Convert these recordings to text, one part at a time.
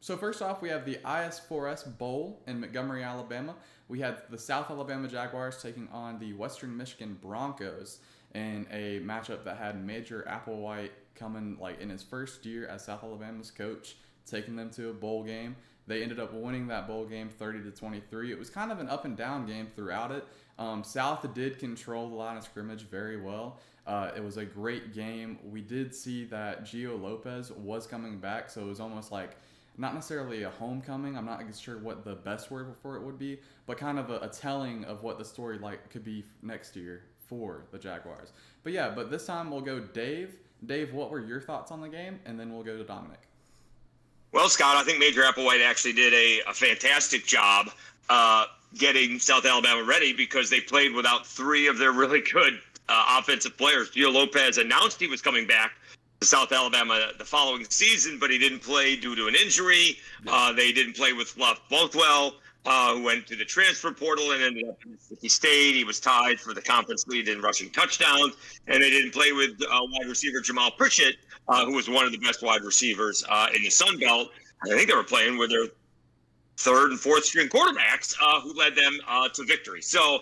So first off, we have the IS4S Bowl in Montgomery, Alabama. We had the South Alabama Jaguars taking on the Western Michigan Broncos in a matchup that had Major Applewhite coming like in his first year as South Alabama's coach, taking them to a bowl game. They ended up winning that bowl game 30-23. It was kind of an up and down game throughout it. South did control the line of scrimmage very well. It was a great game. We did see that Gio Lopez was coming back, so it was almost like not necessarily a homecoming. I'm not sure what the best word for it would be, but kind of a telling of what the story like could be next year for the Jaguars. But yeah, but this time we'll go Dave. Dave, what were your thoughts on the game? And then we'll go to Dominick. Well, Scott, I think Major Applewhite actually did a fantastic job getting South Alabama ready because they played without three of their really good offensive players. Gio Lopez announced he was coming back to South Alabama the following season, but he didn't play due to an injury. They didn't play with Huff Bothwell, who went to the transfer portal and ended up in Mississippi State. He was tied for the conference lead in rushing touchdowns. And they didn't play with wide receiver Jamal Pritchett, who was one of the best wide receivers in the Sun Belt. I think they were playing with their third and fourth string quarterbacks who led them to victory. So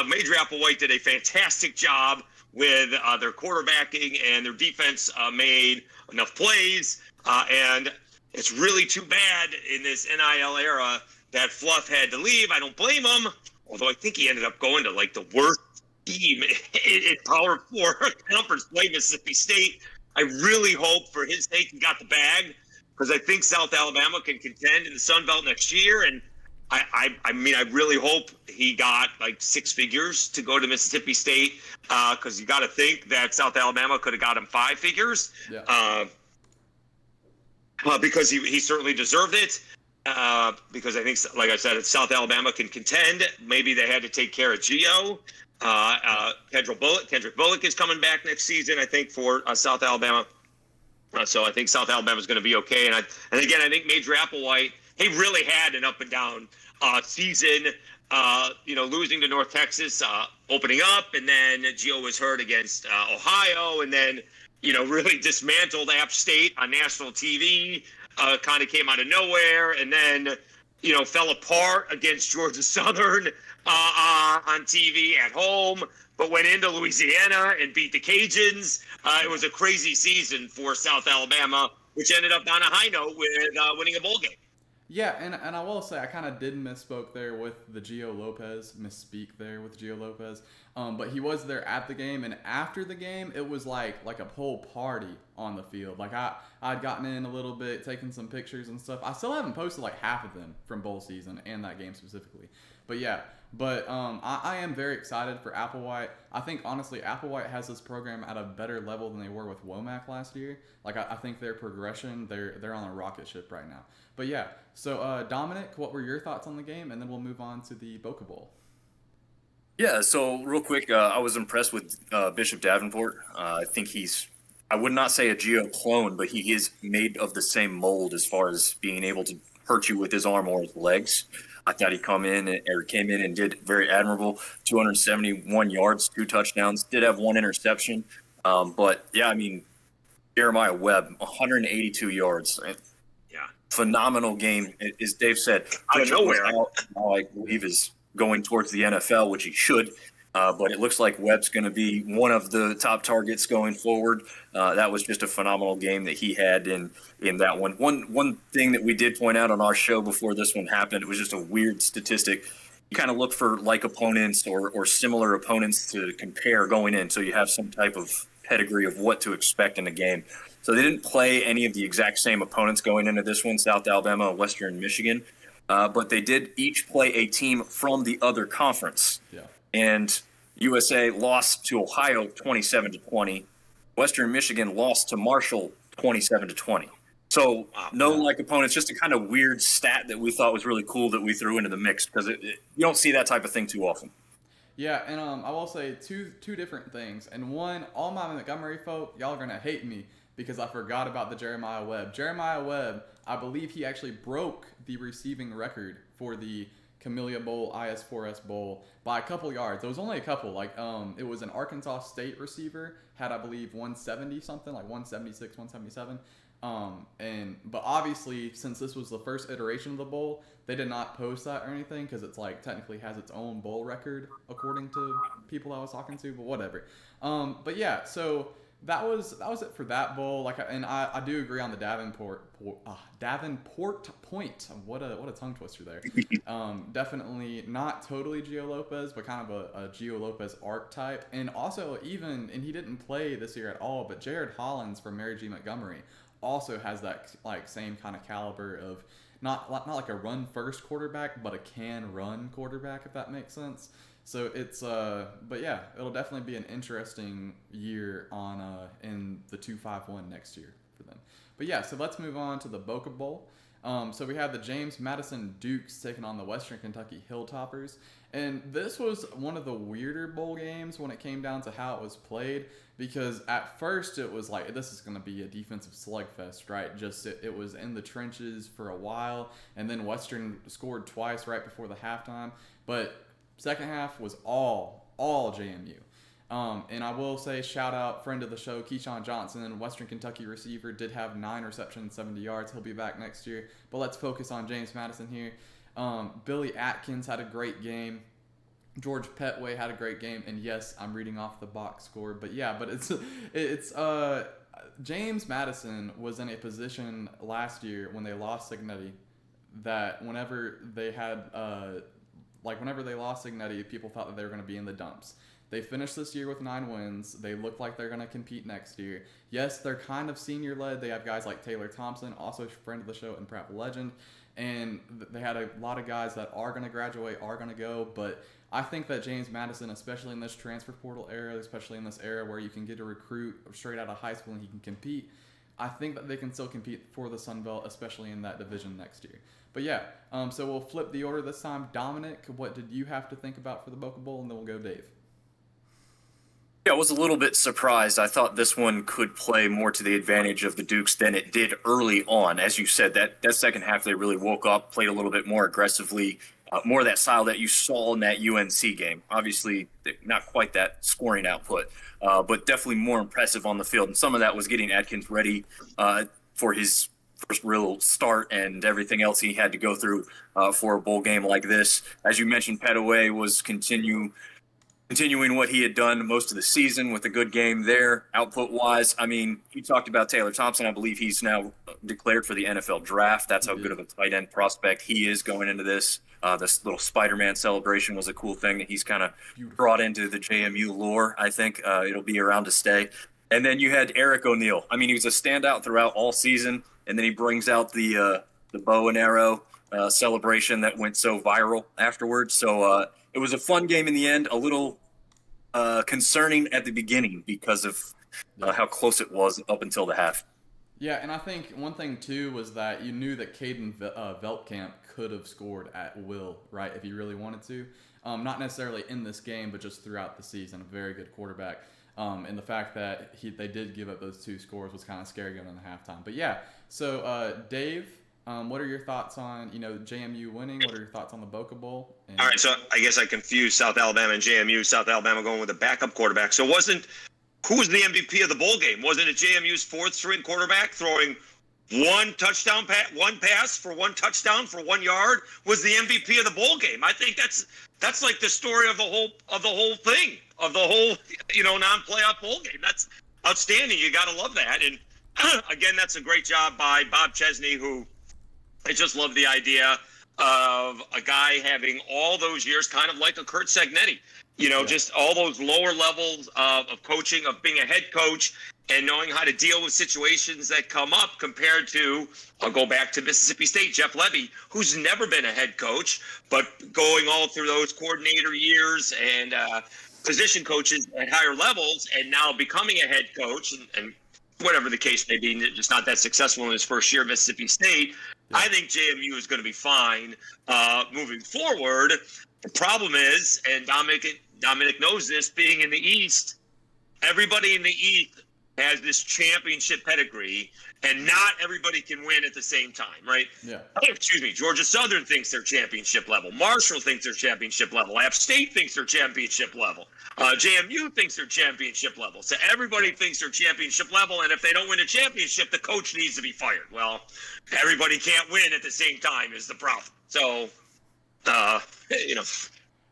Major Applewhite did a fantastic job with their quarterbacking, and their defense made enough plays. And it's really too bad in this NIL era that Fluff had to leave. I don't blame him, although I think he ended up going to like the worst team in Power 4 conference play, Mississippi State. I really hope for his sake he got the bag, because I think South Alabama can contend in the Sun Belt next year. And I mean, I really hope he got like six figures to go to Mississippi State, because you got to think that South Alabama could have got him five figures, because he certainly deserved it. Because I think, like I said, if South Alabama can contend, maybe they had to take care of Gio. Kendrick Bullock is coming back next season, I think, for South Alabama. So I think South Alabama is going to be okay. And again, I think Major Applewhite, he really had an up and down season. Losing to North Texas, opening up, and then Gio was hurt against Ohio, and then really dismantled App State on national TV. Kind of came out of nowhere, and then fell apart against Georgia Southern on TV at home, but went into Louisiana and beat the Cajuns. It was a crazy season for South Alabama, which ended up on a high note with winning a bowl game. Yeah, and I will say I kind of did misspoke there with the Gio Lopez, but he was there at the game, and after the game, it was like a whole party on the field. Like I'd gotten in a little bit, taken some pictures and stuff. I still haven't posted like half of them from bowl season and that game specifically. But yeah, I am very excited for Applewhite. I think honestly, Applewhite has this program at a better level than they were with Womack last year. Like I think their progression, they're on a rocket ship right now. But yeah, so Dominick, what were your thoughts on the game? And then we'll move on to the Boca Bowl. Yeah, so real quick, I was impressed with Bishop Davenport. I think I would not say a Geo clone, but he is made of the same mold as far as being able to hurt you with his arm or his legs. I thought he came in and did very admirable. 271 yards, 2 touchdowns, did have 1 interception. But yeah, I mean, Jeremiah Webb, 182 yards. Yeah. Phenomenal game. As Dave said, out of nowhere. I believe is going towards the NFL, which he should. But it looks like Webb's going to be one of the top targets going forward. That was just a phenomenal game that he had in that one. One thing that we did point out on our show before this one happened, it was just a weird statistic. You kind of look for like opponents or similar opponents to compare going in, so you have some type of pedigree of what to expect in the game. So they didn't play any of the exact same opponents going into this one, South Alabama, Western Michigan. But they did each play a team from the other conference. Yeah. And USA lost to Ohio 27-20. Western Michigan lost to Marshall 27-20. So no like opponents, just a kind of weird stat that we thought was really cool that we threw into the mix, because you don't see that type of thing too often. Yeah, and I will say two different things. And one, all my Montgomery folk, y'all are going to hate me because I forgot about the Jeremiah Webb. Jeremiah Webb, I believe he actually broke the receiving record for the Camellia Bowl, IS4S Bowl by a couple yards. It was only a couple. It was an Arkansas State receiver, had I believe 170 something, like 176, 177. But obviously, since this was the first iteration of the bowl, they did not post that or anything because it's like technically has its own bowl record according to people I was talking to. But whatever. But yeah, so that was it for that bowl. I do agree on the Davenport point. What a tongue twister there. Definitely not totally Gio Lopez, but kind of a Gio Lopez archetype. And also and he didn't play this year at all, but Jared Hollins from Mary G. Montgomery also has that like same kind of caliber of not like a run first quarterback, but a can run quarterback, if that makes sense. So it's but yeah, it'll definitely be an interesting year in the 251 next year for them. But yeah, so let's move on to the Boca Bowl. So we had the James Madison Dukes taking on the Western Kentucky Hilltoppers, and this was one of the weirder bowl games when it came down to how it was played, because at first it was like, this is going to be a defensive slugfest, right? Just it was in the trenches for a while, and then Western scored twice right before the halftime, but second half was all JMU. And I will say, shout out friend of the show, Keyshawn Johnson, Western Kentucky receiver, did have 9 receptions, 70 yards. He'll be back next year. But let's focus on James Madison here. Billy Atkins had a great game. George Petway had a great game. And yes, I'm reading off the box score. But yeah, but it's James Madison was in a position last year when they lost Signetti that whenever they lost Signetti, people thought that they were going to be in the dumps. They finished this year with 9 wins. They look like they're going to compete next year. Yes, they're kind of senior-led. They have guys like Taylor Thompson, also a friend of the show and Pratt legend. And they had a lot of guys that are going to graduate, are going to go. But I think that James Madison, especially in this transfer portal era, especially in this era where you can get a recruit straight out of high school and he can compete, I think that they can still compete for the Sun Belt, especially in that division next year. But yeah, so we'll flip the order this time. Dominic, what did you have to think about for the Boca Bowl? And then we'll go Dave. Yeah, I was a little bit surprised. I thought this one could play more to the advantage of the Dukes than it did early on. As you said, that second half they really woke up, played a little bit more aggressively, more of that style that you saw in that UNC game. Obviously, not quite that scoring output, but definitely more impressive on the field. And some of that was getting Atkins ready for his first real start and everything else he had to go through for a bowl game like this. As you mentioned, Petaway was continuing what he had done most of the season with a good game there, output-wise. I mean, you talked about Taylor Thompson. I believe he's now declared for the NFL draft. That's how good of a tight end prospect he is going into this. This little Spider-Man celebration was a cool thing that he's kind of brought into the JMU lore. I think it'll be around to stay. And then you had Eric O'Neal. I mean, he was a standout throughout all season, and then he brings out the bow and arrow celebration that went so viral afterwards. So it was a fun game in the end, a little concerning at the beginning because of how close it was up until the half. Yeah, and I think one thing, too, was that you knew that Caden Veltkamp could have scored at will, right, if he really wanted to. Not necessarily in this game, but just throughout the season. A very good quarterback. And the fact that they did give up those 2 scores was kind of scary going into halftime. But yeah, so Dave, what are your thoughts on, JMU winning? What are your thoughts on the Boca Bowl? All right, so I guess I confused South Alabama and JMU. South Alabama going with a backup quarterback. So who was the MVP of the bowl game? Wasn't it JMU's 4th-string quarterback throwing one pass for 1 touchdown for 1 yard? Was the MVP of the bowl game? I think that's like the story of the whole thing, of the whole non-playoff bowl game. That's outstanding. You got to love that. And again, that's a great job by Bob Chesney, who I just love the idea of a guy having all those years, kind of like a Kurt Segnetti, just all those lower levels of coaching, of being a head coach and knowing how to deal with situations that come up, compared to, I'll go back to Mississippi State, Jeff Levy, who's never been a head coach, but going all through those coordinator years and position coaches at higher levels, and now becoming a head coach and whatever the case may be, just not that successful in his first year at Mississippi State. Yeah. I think JMU is going to be fine moving forward. The problem is, and Dominick knows this, being in the East, everybody in the East has this championship pedigree, and not everybody can win at the same time, right? Yeah. Excuse me. Georgia Southern thinks they're championship level. Marshall thinks they're championship level. AState thinks they're championship level. JMU thinks they're championship level. So everybody thinks they're championship level, and if they don't win a championship, the coach needs to be fired. Well, everybody can't win at the same time is the problem. So,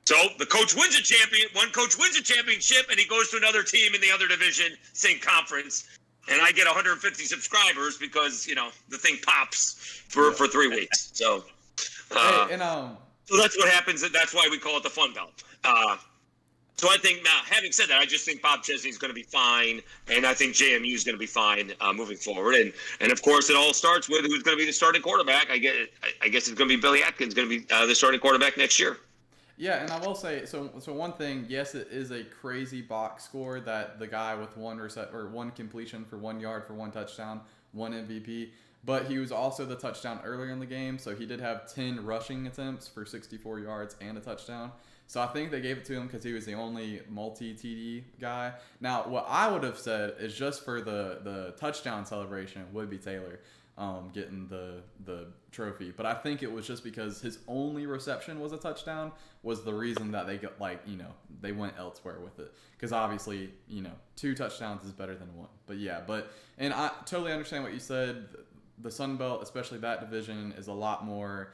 so the coach wins a champion. One coach wins a championship, and he goes to another team in the other division, same conference, and I get 150 subscribers because the thing pops for 3 weeks. So, so that's what happens. That's why we call it the Fun Belt. So I think, having said that, I just think Bob Chesney's going to be fine, and I think JMU is going to be fine moving forward. And of course, it all starts with who's going to be the starting quarterback. I guess it's going to be Billy Atkins, going to be the starting quarterback next year. Yeah, and I will say, so one thing, yes, it is a crazy box score that the guy with one completion for 1 yard for 1 touchdown, 1 MVP, but he was also the touchdown earlier in the game, so he did have 10 rushing attempts for 64 yards and a touchdown. So I think they gave it to him because he was the only multi-TD guy. Now, what I would have said is just for the touchdown celebration would be Taylor getting the trophy. But I think it was just because his only reception was a touchdown was the reason that they got, they went elsewhere with it. Because obviously, 2 touchdowns is better than 1. But yeah, and I totally understand what you said. The Sun Belt, especially that division, is a lot more...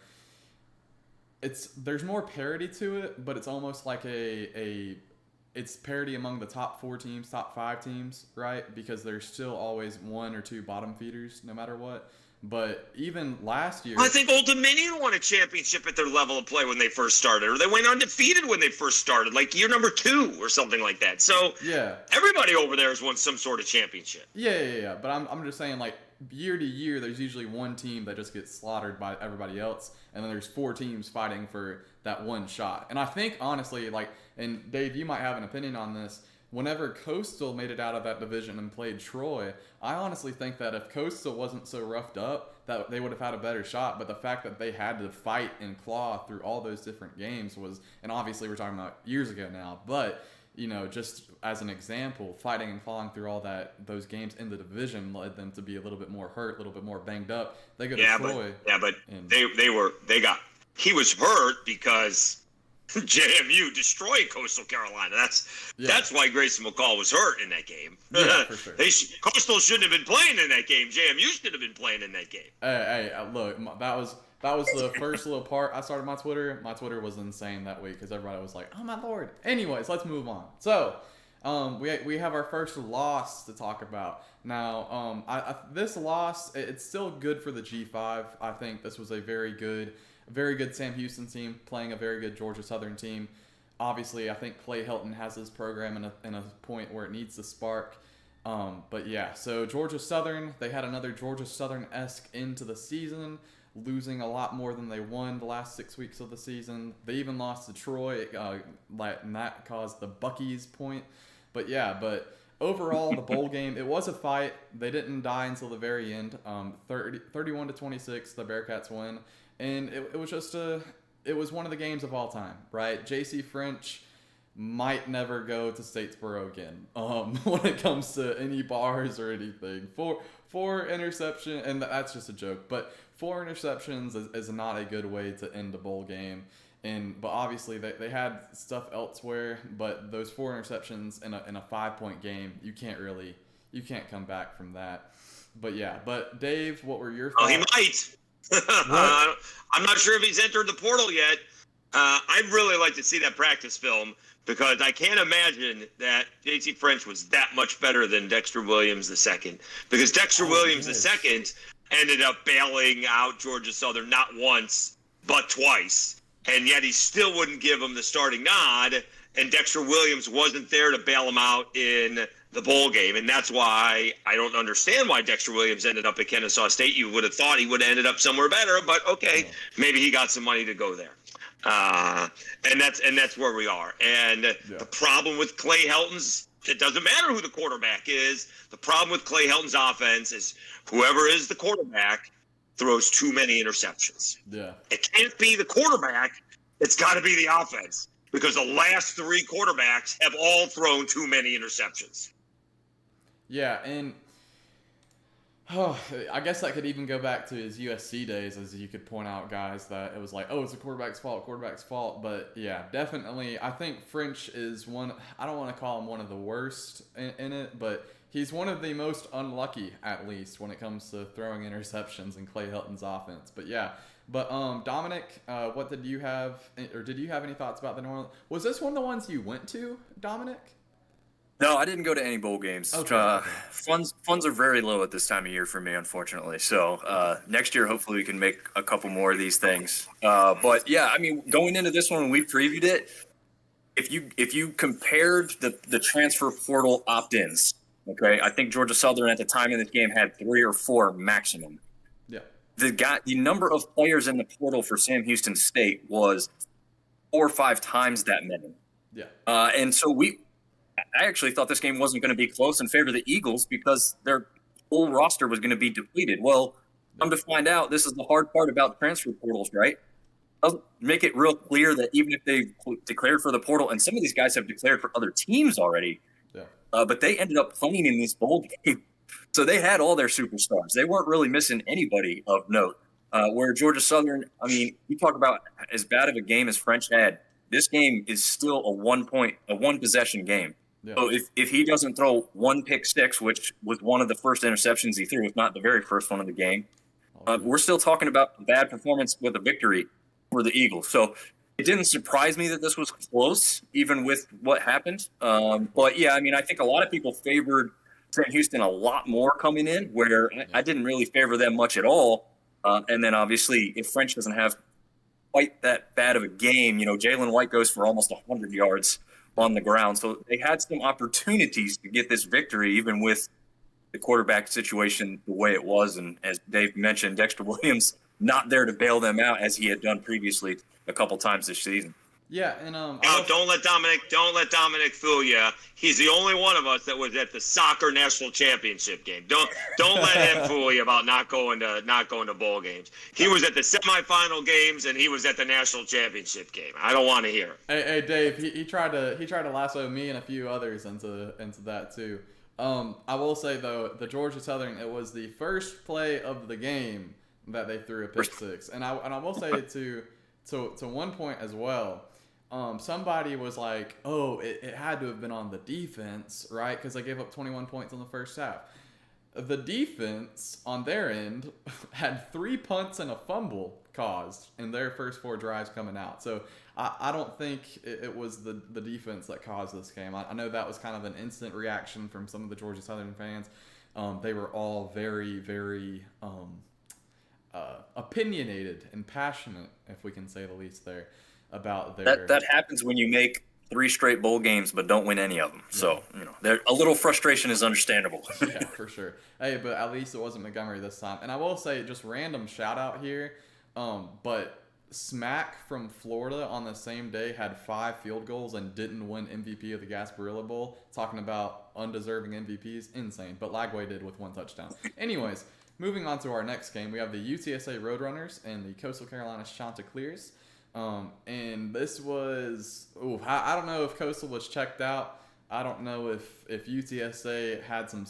There's more parity to it, but it's almost like it's parity among the top 4 teams, top 5 teams, right? Because there's still always 1 or 2 bottom feeders, no matter what. But even last year, I think Old Dominion won a championship at their level of play when they first started, or they went undefeated when they first started, like year number 2 or something like that. So yeah, everybody over there has won some sort of championship. Yeah. But I'm just saying, like, year to year, there's usually 1 team that just gets slaughtered by everybody else, and then there's 4 teams fighting for that 1 shot. And I think, honestly, and Dave, you might have an opinion on this, whenever Coastal made it out of that division and played Troy, I honestly think that if Coastal wasn't so roughed up, that they would have had a better shot. But the fact that they had to fight and claw through all those different games was, and obviously we're talking about years ago now, but just as an example, fighting and clawing through all those games in the division led them to be a little bit more hurt, a little bit more banged up. They go to Troy. He was hurt because JMU destroyed Coastal Carolina. That's why Grayson McCall was hurt in that game. Yeah, for sure. Coastal shouldn't have been playing in that game. JMU should have been playing in that game. Hey, look, that was the first little part. I started my Twitter. My Twitter was insane that week because everybody was like, "Oh my lord!" Anyways, let's move on. So, we have our first loss to talk about now. This loss, it's still good for the G5. I think this was a very good Sam Houston team playing a very good Georgia Southern team. Obviously, I think Clay Helton has his program in a point where it needs to spark. But yeah, so Georgia Southern, they had another Georgia Southern-esque into the season, losing a lot more than they won the last 6 weeks of the season. They even lost to Troy, and that caused the Bucky's point. But overall, the bowl game, it was a fight. They didn't die until the very end. 31-26, the Bearcats win. And it was just it was one of the games of all time, right? J.C. French might never go to Statesboro again when it comes to any bars or anything. Four interception, and that's just a joke, but 4 interceptions is not a good way to end a bowl game. But obviously they had stuff elsewhere, but those 4 interceptions in a 5-point game, you can't come back from that. But Dave, what were your thoughts? Oh, he might. I'm not sure if he's entered the portal yet. I'd really like to see that practice film because I can't imagine that J.C. French was that much better than Dexter Williams II. Because Dexter Williams II ended up bailing out Georgia Southern not once, but twice. And yet he still wouldn't give him the starting nod. And Dexter Williams wasn't there to bail him out in the bowl game. And that's why I don't understand why Dexter Williams ended up at Kennesaw State. You would have thought he would have ended up somewhere better, but okay, maybe he got some money to go there. And that's where we are. And the problem with Clay Helton's, it doesn't matter who the quarterback is. The problem with Clay Helton's offense is whoever is the quarterback throws too many interceptions. Yeah. It can't be the quarterback. It's got to be the offense because the last 3 quarterbacks have all thrown too many interceptions. Yeah, and oh, I guess that could even go back to his USC days, as you could point out guys that it was like, oh, it's the quarterback's fault. But yeah, definitely, I think French is one. I don't want to call him one of the worst in it, but he's one of the most unlucky, at least when it comes to throwing interceptions in Clay Helton's offense. But yeah. But Dominick, what did you have, or did you have any thoughts about the New Orleans? Was this one of the ones you went to, Dominick? No, I didn't go to any bowl games. Okay. Funds are very low at this time of year for me, unfortunately. So next year, hopefully, we can make a couple more of these things. But yeah, I mean, going into this one, when we previewed it, if you compared the transfer portal opt-ins, okay, I think Georgia Southern at the time in this game had 3 or 4 maximum. Yeah. The number of players in the portal for Sam Houston State was 4 or 5 times that many. Yeah. And so I actually thought this game wasn't going to be close in favor of the Eagles because their whole roster was going to be depleted. Well, come to find out, this is the hard part about transfer portals, right? Doesn't make it real clear that even if they declared for the portal, and some of these guys have declared for other teams already, but they ended up playing in this bowl game. So they had all their superstars. They weren't really missing anybody of note. Where Georgia Southern, I mean, you talk about as bad of a game as French had. This game is still a one possession game. Yeah. So if he doesn't throw one pick six, which was one of the first interceptions he threw, if not the very first one of the game, we're still talking about a bad performance with a victory for the Eagles. So it didn't surprise me that this was close, even with what happened. But yeah, I mean, I think a lot of people favored St. Houston a lot more coming in, where I didn't really favor them much at all. And then obviously, if French doesn't have quite that bad of a game, Jalen White goes for almost 100 yards on the ground. So they had some opportunities to get this victory, even with the quarterback situation the way it was. And as Dave mentioned, Dexter Williams not there to bail them out as he had done previously a couple times this season. Yeah, and don't let Dominick fool you. He's the only one of us that was at the soccer national championship game. Don't let him fool you about not going to bowl games. He was at the semifinal games and he was at the national championship game. I don't want to hear it. Hey Dave, he tried to lasso me and a few others into that too. I will say though, the Georgia Southern, it was the first play of the game that they threw a pick six, and I will say to one point as well. Somebody was like, oh, it had to have been on the defense, right? Because they gave up 21 points in the first half. The defense on their end had 3 punts and a fumble caused in their first 4 drives coming out. So I don't think it was the defense that caused this game. I know that was kind of an instant reaction from some of the Georgia Southern fans. They were all very, very opinionated and passionate, if we can say the least there. About that happens when you make 3 straight bowl games but don't win any of them. Yeah. So a little frustration is understandable. Yeah, for sure. Hey, but at least it wasn't Montgomery this time. And I will say, just random shout out here, but Smack from Florida on the same day had 5 field goals and didn't win MVP of the Gasparilla Bowl. Talking about undeserving MVPs, insane. But Lagway did with 1 touchdown. Anyways, moving on to our next game, we have the UTSA Roadrunners and the Coastal Carolina Chanticleers. And this was, I don't know if Coastal was checked out. I don't know if UTSA had some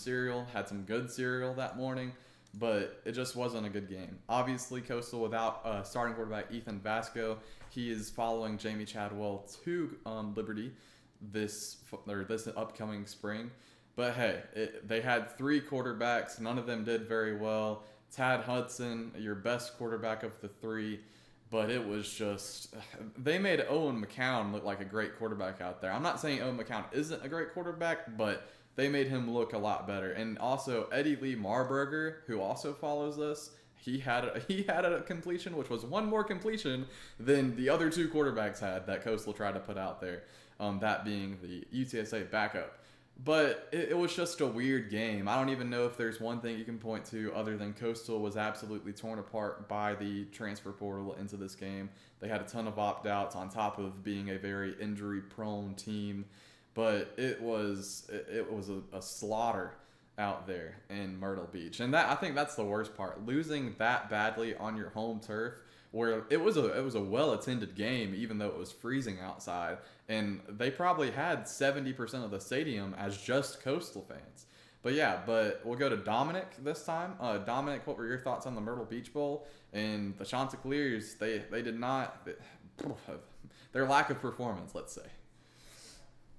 good cereal that morning, but it just wasn't a good game. Obviously, Coastal without starting quarterback Ethan Vasco, he is following Jamie Chadwell to Liberty this upcoming spring. But hey, they had 3 quarterbacks. None of them did very well. Tad Hudson, your best quarterback of the 3. But it was just, they made Owen McCown look like a great quarterback out there. I'm not saying Owen McCown isn't a great quarterback, but they made him look a lot better. And also Eddie Lee Marburger, who also follows this, he had a completion, which was 1 more completion than the other 2 quarterbacks had that Coastal tried to put out there, that being the UTSA backup. But it was just a weird game. I don't even know if there's one thing you can point to other than Coastal was absolutely torn apart by the transfer portal into this game. They had a ton of opt-outs on top of being a very injury-prone team. But it was a slaughter out there in Myrtle Beach. And I think that's the worst part. Losing that badly on your home turf, where it was a well-attended game, even though it was freezing outside, and they probably had 70% of the stadium as just Coastal fans. But yeah, but we'll go to Dominick this time. Dominick, what were your thoughts on the Myrtle Beach Bowl and the Chanticleers? They did not their lack of performance, let's say.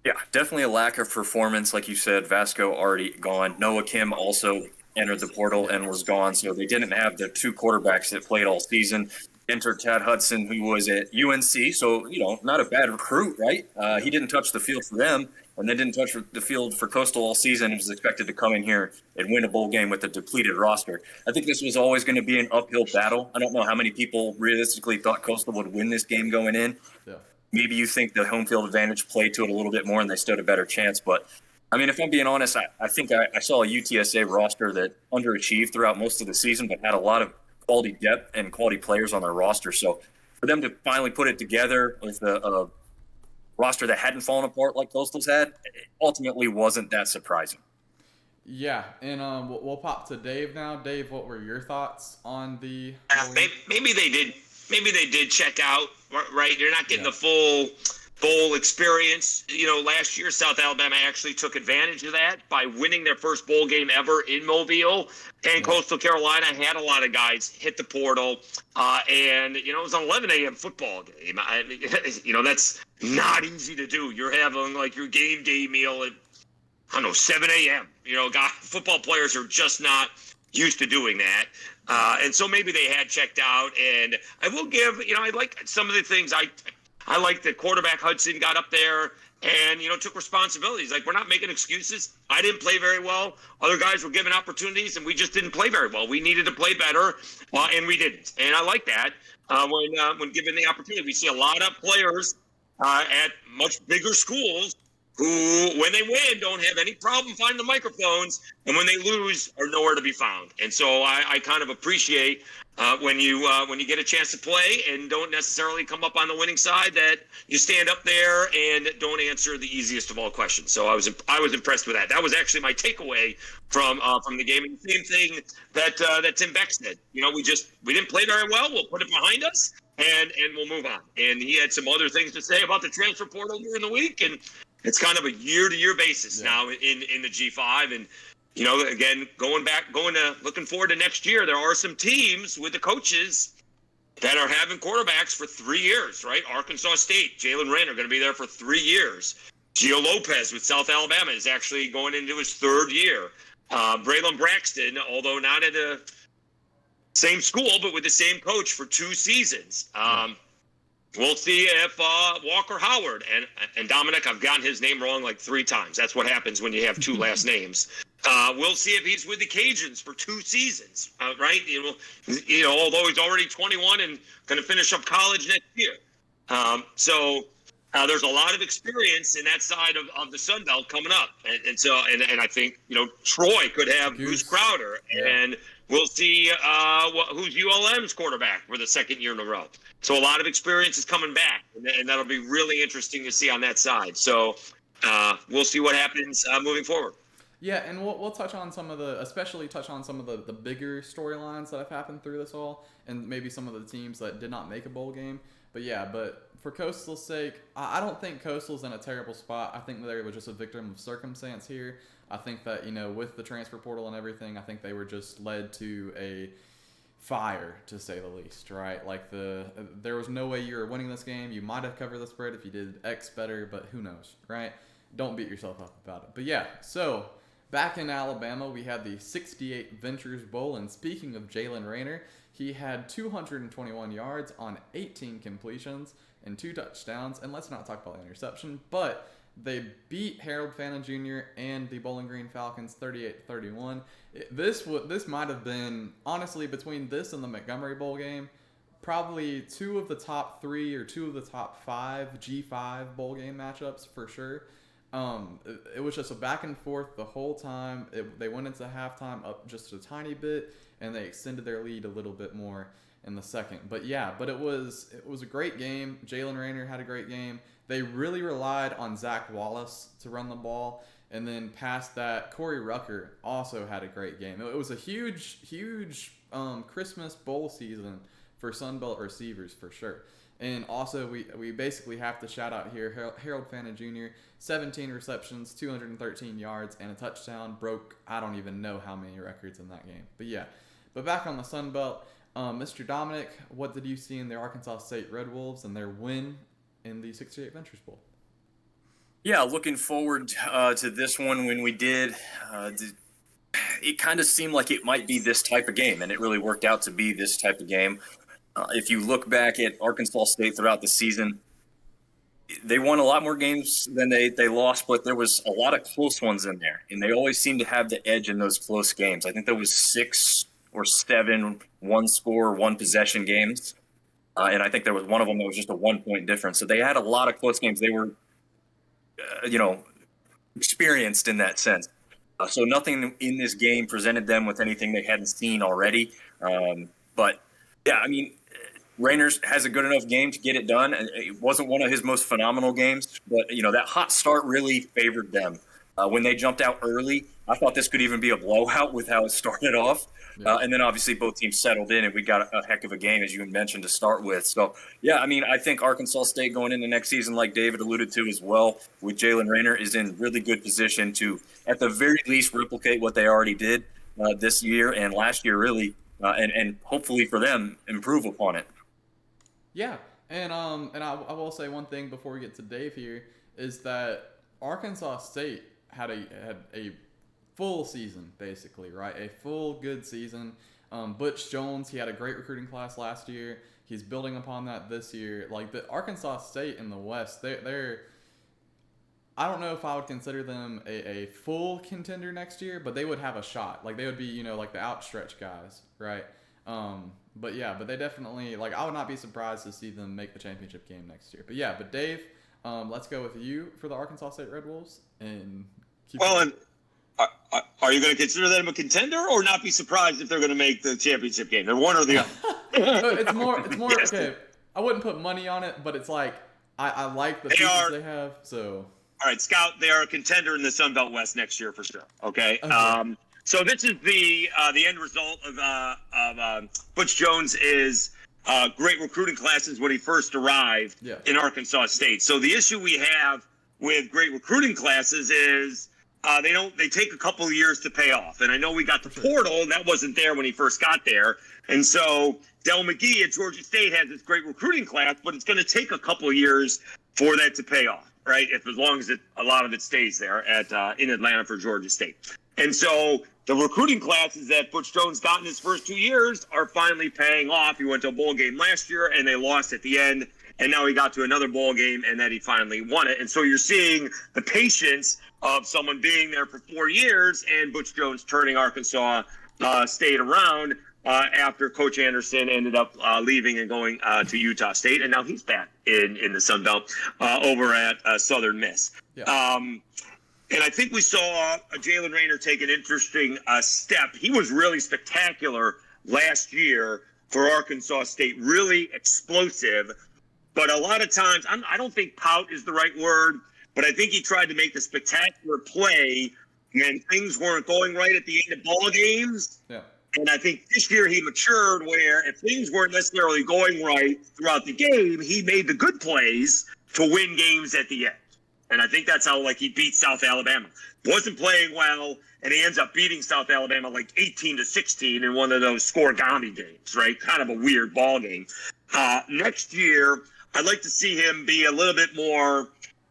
Yeah, definitely a lack of performance. Like you said, Vasco already gone. Noah Kim also entered the portal and was gone. So they didn't have the two quarterbacks that played all season. Entered Tad Hudson, who was at UNC. So, not a bad recruit, right? He didn't touch the field for them, and then didn't touch the field for Coastal all season. He was expected to come in here and win a bowl game with a depleted roster. I think this was always going to be an uphill battle. I don't know how many people realistically thought Coastal would win this game going in. Yeah. Maybe you think the home field advantage played to it a little bit more and they stood a better chance. But, I mean, if I'm being honest, I think I saw a UTSA roster that underachieved throughout most of the season but had a lot of quality depth and quality players on their roster. So for them to finally put it together with a roster that hadn't fallen apart like Coastal's had, it ultimately wasn't that surprising. Yeah, and we'll pop to Dave now. Dave, what were your thoughts on the maybe they did. Maybe they did check out, right? You're not getting the full bowl experience. Last year, South Alabama actually took advantage of that by winning their first bowl game ever in Mobile. And Coastal Carolina had a lot of guys hit the portal. And it was an 11 a.m. football game. That's not easy to do. You're having like your game day meal at, 7 a.m. Football players are just not used to doing that. And so maybe they had checked out. And I will give, I like some of the things. I like that quarterback Hudson got up there and, took responsibilities. Like, we're not making excuses. I didn't play very well. Other guys were given opportunities, and we just didn't play very well. We needed to play better, and we didn't. And I like that when given the opportunity. We see a lot of players at much bigger schools who, when they win, don't have any problem finding the microphones, and when they lose, are nowhere to be found. And so I kind of appreciate when you get a chance to play and don't necessarily come up on the winning side, that you stand up there and don't answer the easiest of all questions. So I was impressed with that. That was actually my takeaway from the game. And the same thing that Tim Beck said. We didn't play very well. We'll put it behind us and we'll move on. And he had some other things to say about the transfer portal during the week, and it's kind of a year-to-year basis now in the G5. And, again, looking forward to next year, there are some teams with the coaches that are having quarterbacks for 3 years, right? Arkansas State, Jalen Rayner, going to be there for 3 years. Gio Lopez with South Alabama is actually going into his third year. Braylon Braxton, although not at the same school, but with the same coach for 2 seasons. We'll see if Walker Howard and Dominick, I've gotten his name wrong like 3 times. That's what happens when you have 2 last names. We'll see if he's with the Cajuns for 2 seasons, right? Although he's already 21 and going to finish up college next year. So there's a lot of experience in that side of the Sun Belt coming up. And I think, Troy could have Goose Crowder. Yeah. And we'll see who's ULM's quarterback for the 2nd year in a row. So a lot of experience is coming back, and that'll be really interesting to see on that side. So we'll see what happens moving forward. Yeah, and we'll touch on some of the bigger storylines that have happened through this all, and maybe some of the teams that did not make a bowl game. But for Coastal's sake, I don't think Coastal's in a terrible spot. I think they were just a victim of circumstance here. I think that, with the transfer portal and everything, I think they were just led to a fire, to say the least, right? Like, there was no way you were winning this game. You might have covered the spread if you did X better, but who knows, right? Don't beat yourself up about it. But yeah, so back in Alabama, we had the 68 Ventures Bowl, and speaking of Jalen Rayner, he had 221 yards on 18 completions and 2 touchdowns. And let's not talk about the interception, but they beat Harold Fannin Jr. and the Bowling Green Falcons 38-31. This might have been, honestly, between this and the Montgomery Bowl game, probably 2 of the top 3 or 2 of the top 5 G5 bowl game matchups for sure. It was just a back and forth the whole time. They went into halftime up just a tiny bit, and they extended their lead a little bit more in the second. But it was a great game. Jalen Rayner had a great game. They really relied on Zach Wallace to run the ball. And then past that, Corey Rucker also had a great game. It was a huge Christmas bowl season for Sun Belt receivers for sure. And also, we basically have to shout out here Harold Fannin Jr., 17 receptions, 213 yards, and a touchdown. Broke, I don't even know how many records in that game. But yeah, but back on the Sun Belt, Mr. Dominick, what did you see in the Arkansas State Red Wolves and their win in the 68 Ventures Bowl? Yeah, looking forward to this one. When we did, it kind of seemed like it might be this type of game, and it really worked out to be this type of game. If you look back at Arkansas State throughout the season, they won a lot more games than they lost, but there was a lot of close ones in there, and they always seem to have the edge in those close games. I think there was 6 or 7 one-score, one-possession games, and I think there was one of them that was just a 1-point difference. So they had a lot of close games. They were, experienced in that sense. So nothing in this game presented them with anything they hadn't seen already. But, yeah, I mean, Rayners has a good enough game to get it done. It wasn't one of his most phenomenal games, but, that hot start really favored them. When they jumped out early, I thought this could even be a blowout with how it started off. Yeah. And then obviously both teams settled in, and we got a heck of a game, as you mentioned, to start with. So, yeah, I mean, I think Arkansas State going into next season, like David alluded to as well, with Jalen Rayner, is in really good position to, at the very least, replicate what they already did this year and last year, really, and hopefully for them, improve upon it. Yeah, and I will say one thing before we get to Dave here is that Arkansas State had a full season, basically, right? A full good season. Butch Jones, he had a great recruiting class last year. He's building upon that this year. Like, the Arkansas State in the West, they're I don't know if I would consider them a full contender next year, but they would have a shot. Like, they would be, like the outstretched guys, right? But they definitely, like, I would not be surprised to see them make the championship game next year. But yeah, but Dave, let's go with you for the Arkansas State Red Wolves. And are you going to consider them a contender, or not be surprised if they're going to make the championship game? They're one or the other. It's more yes. Okay. I wouldn't put money on it, but it's like I like the pieces they have. So all right, Scout, they are a contender in the Sun Belt West next year for sure. Okay. So this is the end result of Butch Jones is great recruiting classes when he first arrived in Arkansas State. So the issue we have with great recruiting classes is they take a couple of years to pay off. And I know we got the portal, and that wasn't there when he first got there. And so Del McGee at Georgia State has this great recruiting class, but it's going to take a couple of years for that to pay off, right? As long as a lot of it stays there in Atlanta for Georgia State. And so the recruiting classes that Butch Jones got in his first 2 years are finally paying off. He went to a bowl game last year, and they lost at the end. And now he got to another bowl game, and then he finally won it. And so you're seeing the patience of someone being there for 4 years and Butch Jones turning Arkansas State around after Coach Anderson ended up leaving and going to Utah State. And now he's back in the Sun Belt over at Southern Miss. Yeah. And I think we saw Jalen Rayner take an interesting step. He was really spectacular last year for Arkansas State, really explosive. But a lot of times, I don't think pout is the right word, but I think he tried to make the spectacular play when things weren't going right at the end of ball games. Yeah. And I think this year he matured where if things weren't necessarily going right throughout the game, he made the good plays to win games at the end. And I think that's how, he beat South Alabama. Wasn't playing well, and he ends up beating South Alabama 18-16 in one of those scoregami games, right? Kind of a weird ball game. Next year, I'd like to see him be a little bit more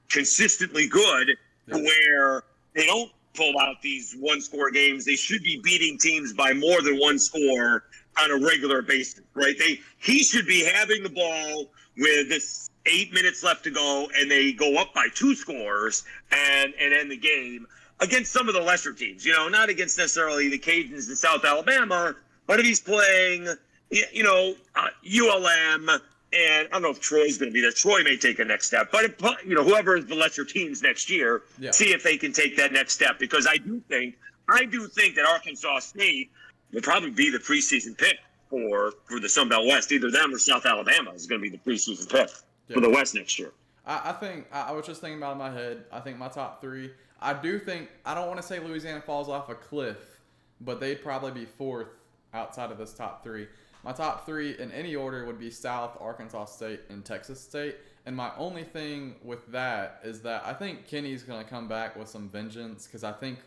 consistently good where they don't pull out these one-score games. They should be beating teams by more than one score on a regular basis, right? He should be having the ball with this 8 minutes left to go, and they go up by 2 scores and end the game against some of the lesser teams, not against necessarily the Cajuns in South Alabama, but if he's playing, ULM, and I don't know if Troy's going to be there. Troy may take a next step, but whoever is the lesser teams next year, see if they can take that next step. Because I do think that Arkansas State will probably be the preseason pick for the Sun Belt West. Either them or South Alabama is going to be the preseason pick for the West next year. I think I was just thinking about it in my head. I think my top 3. I don't want to say Louisiana falls off a cliff, but they'd probably be 4th outside of this top 3. my top three in any order would be South, Arkansas State, and Texas State. And my only thing with that is that I think Kenny's going to come back with some vengeance, because I think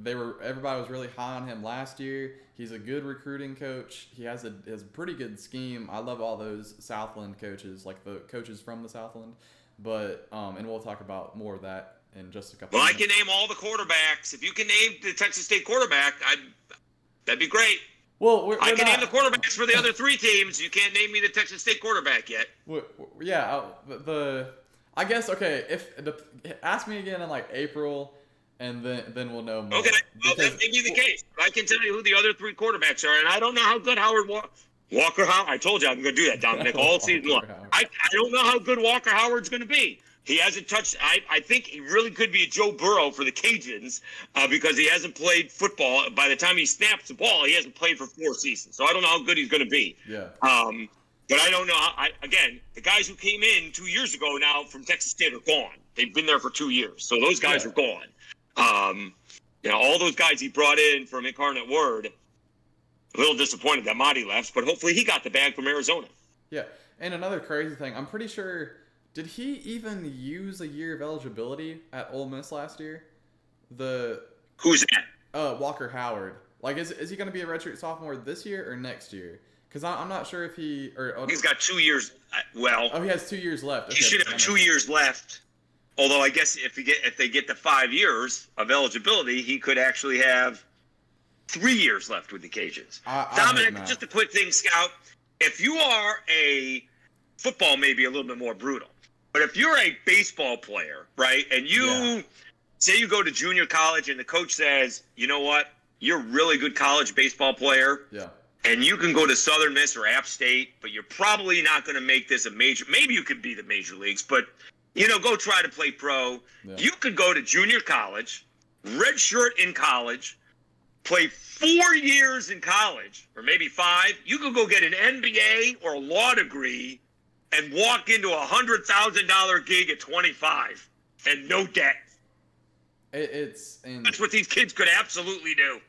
everybody was really high on him last year. He's a good recruiting coach. He has a pretty good scheme. I love all those Southland coaches, like the coaches from the Southland. But and we'll talk about more of that in just a couple. Well, minutes. I can name all the quarterbacks. If you can name the Texas State quarterback, that'd be great. Well, I can name the quarterbacks for the other three teams. You can't name me the Texas State quarterback yet. Yeah, I guess okay. Ask me again in like April, and then we'll know more. Okay, well that may be the case. I can tell you who the other three quarterbacks are, and I don't know how good Walker Howard. I told you I'm going to do that, Dominick, all season long. I don't know how good Walker Howard's going to be. He hasn't touched. I think he really could be a Joe Burrow for the Cajuns because he hasn't played football. By the time he snaps the ball, he hasn't played for 4 seasons. So I don't know how good he's going to be. Yeah. But I don't know how. Again, the guys who came in 2 years ago now from Texas State are gone. They've been there for 2 years, so those guys are gone. All those guys he brought in from Incarnate Word. A little disappointed that Monty left, but hopefully he got the bag from Arizona. Yeah, and another crazy thing, I'm pretty sure. Did he even use a year of eligibility at Ole Miss last year? Who's that? Walker Howard. Like, is he going to be a redshirt sophomore this year or next year? Because I'm not sure if he's got 2 years. He has 2 years left. He should have 2 years left. Although I guess if they get the 5 years of eligibility, he could actually have 3 years left with the Cajuns. Dominick, just a quick thing, Scout. If you are football, may be a little bit more brutal. But if you're a baseball player, right, and say you go to junior college and the coach says, you know what, you're a really good college baseball player, and you can go to Southern Miss or App State, but you're probably not going to make this a major. Maybe you could be the major leagues, but, go try to play pro. Yeah. You could go to junior college, redshirt in college, play 4 years in college, or maybe 5. You could go get an MBA or a law degree and walk into a $100,000 gig at 25 and no debt. That's what these kids could absolutely do.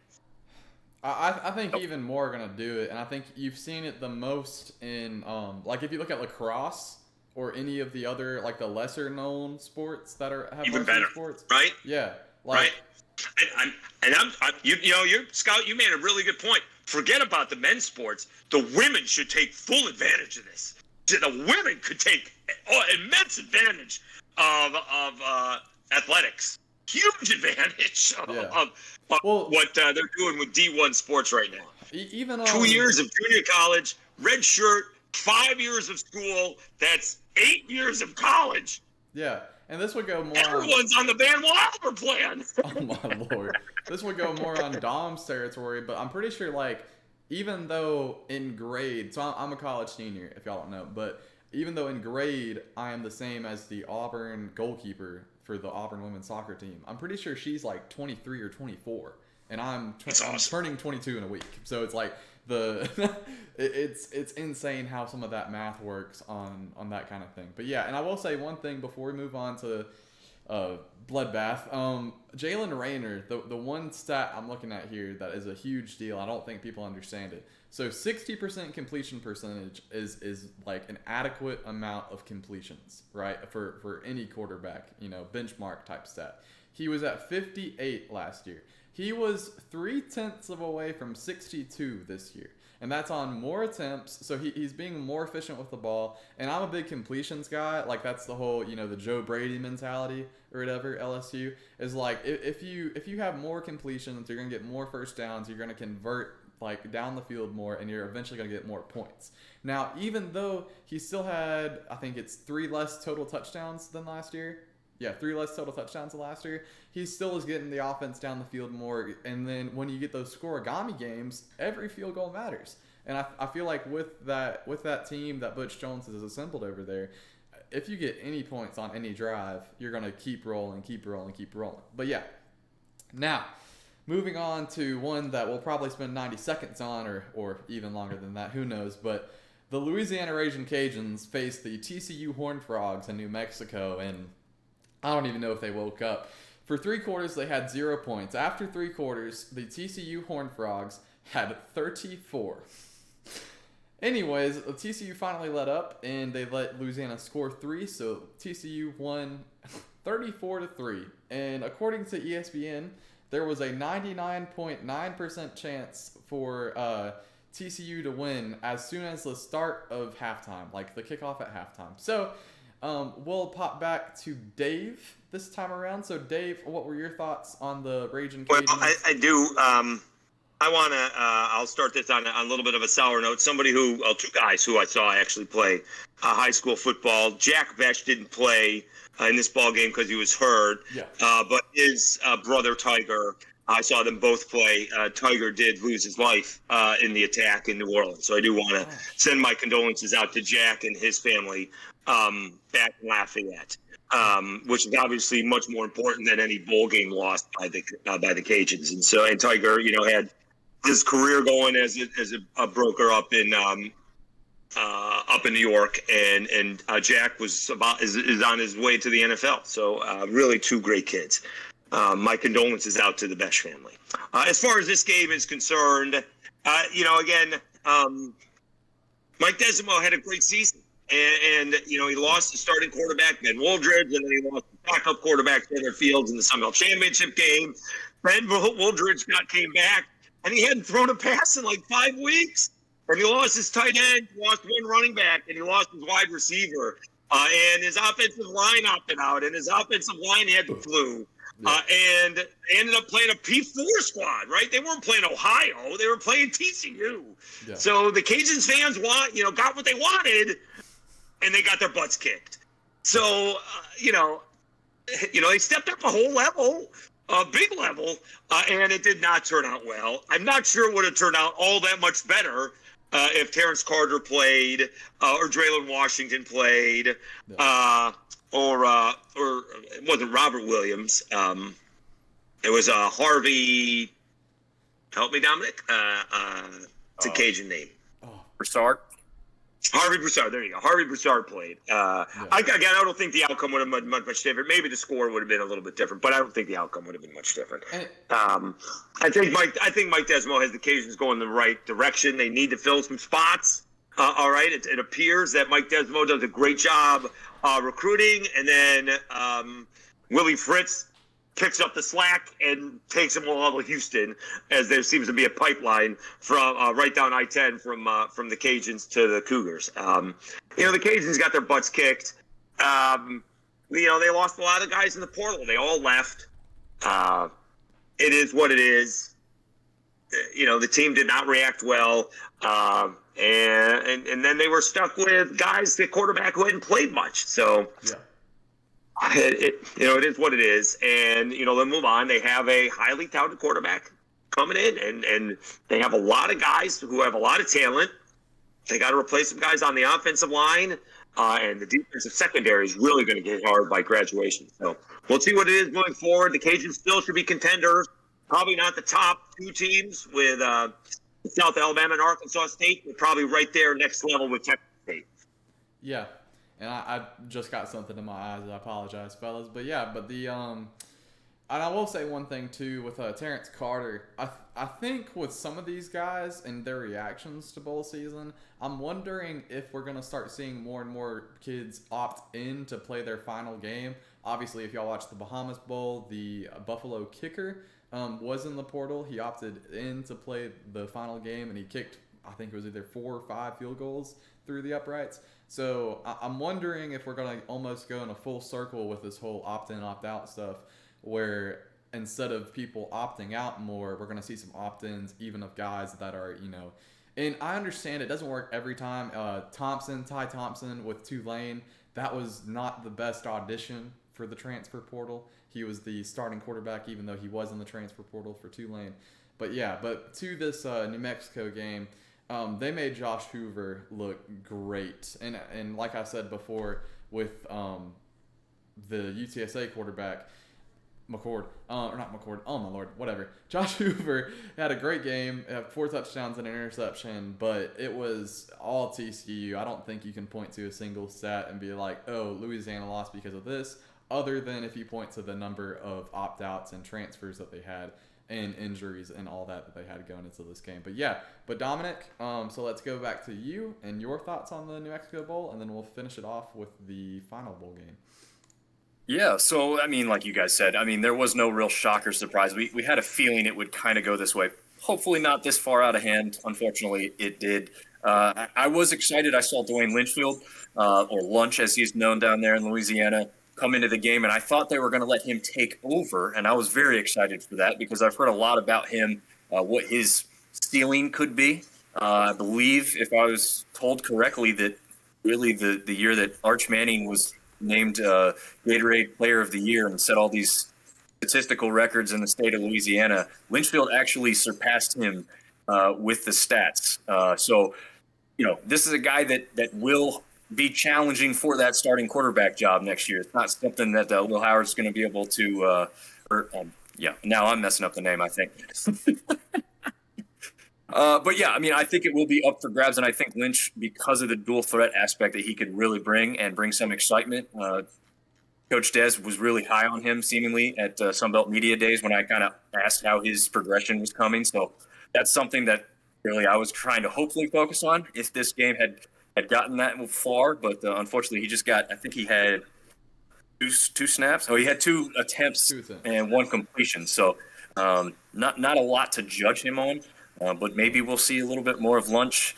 I think even more are going to do it, and I think you've seen it the most in, like if you look at lacrosse or any of the other, like the lesser known sports that have even better sports, right? Yeah, right. Scout, you made a really good point. Forget about the men's sports. The women should take full advantage of this. The women could take immense advantage of athletics. Huge advantage of what they're doing with D1 sports right now. Even 2 years of junior college, red shirt, 5 years of school. That's 8 years of college. Yeah, and this would go more. Everyone's on the Van Wilder plan. Oh my Lord, this would go more on Dom's territory, but I'm pretty sure even though in grade, so I'm a college senior, if y'all don't know, but even though in grade I am the same as the Auburn goalkeeper for the Auburn women's soccer team, I'm pretty sure she's like 23 or 24, and I'm turning 22 in a week. So it's like it's insane how some of that math works on that kind of thing. But yeah, and I will say one thing before we move on to bloodbath. Jalen Rayner, the one stat I'm looking at here that is a huge deal. I don't think people understand it. So 60% completion percentage is like an adequate amount of completions, right? For any quarterback, benchmark type stat. He was at 58 last year. He was 0.3 away from 62 this year. And that's on more attempts, so he's being more efficient with the ball. And I'm a big completions guy. Like, that's the whole, the Joe Brady mentality or whatever, LSU. Is like, if you have more completions, you're going to get more first downs, you're going to convert, down the field more, and you're eventually going to get more points. Now, even though he still had, I think it's 3 less total touchdowns than last year. Yeah, 3 less total touchdowns than last year. He still is getting the offense down the field more. And then when you get those scoregami games, every field goal matters. And I feel like with that team that Butch Jones has assembled over there, if you get any points on any drive, you're going to keep rolling. But yeah, now moving on to one that we'll probably spend 90 seconds on or even longer than that. Who knows? But the Louisiana Raging Cajuns faced the TCU Horned Frogs in New Mexico, and I don't even know if they woke up. For 3 quarters, they had 0 points. After 3 quarters, the TCU Horned Frogs had 34. Anyways, TCU finally let up, and they let Louisiana score 3, so TCU won 34-3. And according to ESPN, there was a 99.9% chance for TCU to win as soon as the start of halftime, like the kickoff at halftime. So we'll pop back to Dave this time around. So Dave, what were your thoughts on the Raging Cajuns? Well, I do. I want to. I'll start this on a little bit of a sour note. Two guys who I saw actually play high school football. Jack Vesh didn't play in this ball game because he was hurt. Yeah. But his brother Tiger, I saw them both play. Tiger did lose his life in the attack in New Orleans. So I do want to send my condolences out to Jack and his family back in Lafayette. Which is obviously much more important than any bowl game lost by the Cajuns. And Tiger, had his career going as a broker up in New York, and Jack is on his way to the NFL. So really two great kids. My condolences out to the Besh family. As far as this game is concerned, Mike Desimo had a great season. And he lost the starting quarterback, Ben Wooldridge, and then he lost the backup quarterback, Taylor Fields, in the Sun Belt Championship game. Ben Wooldridge came back, and he hadn't thrown a pass in like 5 weeks. And he lost his tight end, he lost one running back, and he lost his wide receiver. And his offensive line opted out, and his offensive line had the flu. Yeah. And they ended up playing a P4 squad, right? They weren't playing Ohio. They were playing TCU. Yeah. So the Cajuns fans got what they wanted, and they got their butts kicked. So, they stepped up a whole level, a big level, and it did not turn out well. I'm not sure it would have turned out all that much better if Terrence Carter played or Draylon Washington played, or it wasn't Robert Williams. It was Harvey. Help me, Dominic. It's a Cajun name. Broussard. Harvey Broussard, there you go. Harvey Broussard played. I don't think the outcome would have been much different. Maybe the score would have been a little bit different, but I don't think the outcome would have been much different. I think Mike Desmo has the Cajuns going in the right direction. They need to fill some spots. All right, it appears that Mike Desmo does a great job recruiting, and then Willie Fritz picks up the slack and takes them all to Houston, as there seems to be a pipeline from right down I-10 from the Cajuns to the Cougars. The Cajuns got their butts kicked. They lost a lot of guys in the portal. They all left. It is what it is. The team did not react well. And then they were stuck with guys, the quarterback who hadn't played much. So, it is what it is. And, they'll move on. They have a highly touted quarterback coming in, and they have a lot of guys who have a lot of talent. They got to replace some guys on the offensive line, and the defensive secondary is really going to get hard by graduation. So we'll see what it is going forward. The Cajuns still should be contenders. Probably not the top two teams with South Alabama and Arkansas State, but probably right there next level with Texas State. Yeah. And I just got something in my eyes. I apologize, fellas. But and I will say one thing too with Terrence Carter. I think with some of these guys and their reactions to bowl season, I'm wondering if we're gonna start seeing more and more kids opt in to play their final game. Obviously, if y'all watch the Bahamas Bowl, the Buffalo kicker was in the portal. He opted in to play the final game, and he kicked, I think it was either 4 or 5 field goals through the uprights. So I'm wondering if we're going to almost go in a full circle with this whole opt-in, opt-out stuff, where instead of people opting out more, we're going to see some opt-ins, even of guys that are, and I understand it doesn't work every time. Ty Thompson with Tulane, that was not the best audition for the transfer portal. He was the starting quarterback, even though he was in the transfer portal for Tulane. But to this New Mexico game, they made Josh Hoover look great. And like I said before, with the UTSA quarterback, McCord, oh my lord, whatever. Josh Hoover had a great game, 4 touchdowns and an interception, but it was all TCU. I don't think you can point to a single stat and be like, oh, Louisiana lost because of this, other than if you point to the number of opt-outs and transfers that they had. and injuries and all that they had going into this game. But yeah, but Dominic, so let's go back to you and your thoughts on the New Mexico Bowl, and then we'll finish it off with the final bowl game. Yeah, so I mean, like you guys said, I mean, there was no real shock or surprise. We had a feeling it would kind of go this way. Hopefully not this far out of hand. Unfortunately, it did. I was excited. I saw Dwayne Lynchfield, or Lunch as he's known down there in Louisiana, come into the game, and I thought they were going to let him take over, and I was very excited for that because I've heard a lot about him, what his ceiling could be. I believe, if I was told correctly, that really the year that Arch Manning was named Gatorade Player of the Year and set all these statistical records in the state of Louisiana, Lynchfield actually surpassed him with the stats. So, this is a guy that will be challenging for that starting quarterback job next year. It's not something that Will Howard's going to be able to now I'm messing up the name, I think. But yeah, I mean, I think it will be up for grabs, and I think Lynch, because of the dual threat aspect that he could really bring some excitement. Coach Des was really high on him, seemingly, at Sunbelt Media Days when I kind of asked how his progression was coming. So that's something that really I was trying to hopefully focus on if this game had gotten that far. But unfortunately, he just got, I think he had two snaps. Oh, he had 2 attempts and 1 completion. So not a lot to judge him on. But maybe we'll see a little bit more of Lunch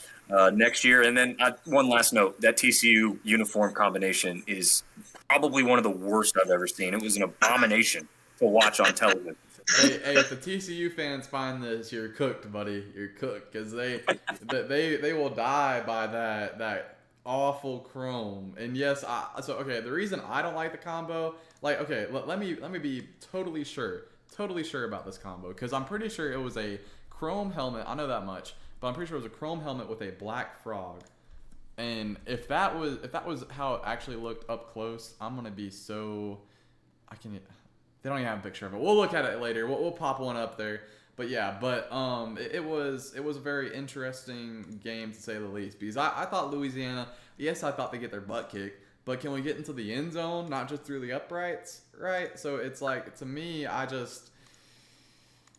next year. And then one last note, that TCU uniform combination is probably one of the worst I've ever seen. It was an abomination to watch on television. Hey, if the TCU fans find this, you're cooked, buddy. You're cooked, because they will die by that awful chrome. And yes, the reason I don't like the combo, let me be totally sure about this combo, because I'm pretty sure it was a chrome helmet. I know that much, but I'm pretty sure it was a chrome helmet with a black frog. And if that was how it actually looked up close, I'm gonna be so they don't even have a picture of it. We'll look at it later. We'll pop one up there. But yeah, it was a very interesting game, to say the least, because I thought Louisiana, yes, I thought they get their butt kicked, but can we get into the end zone, not just through the uprights, right? So it's like, to me,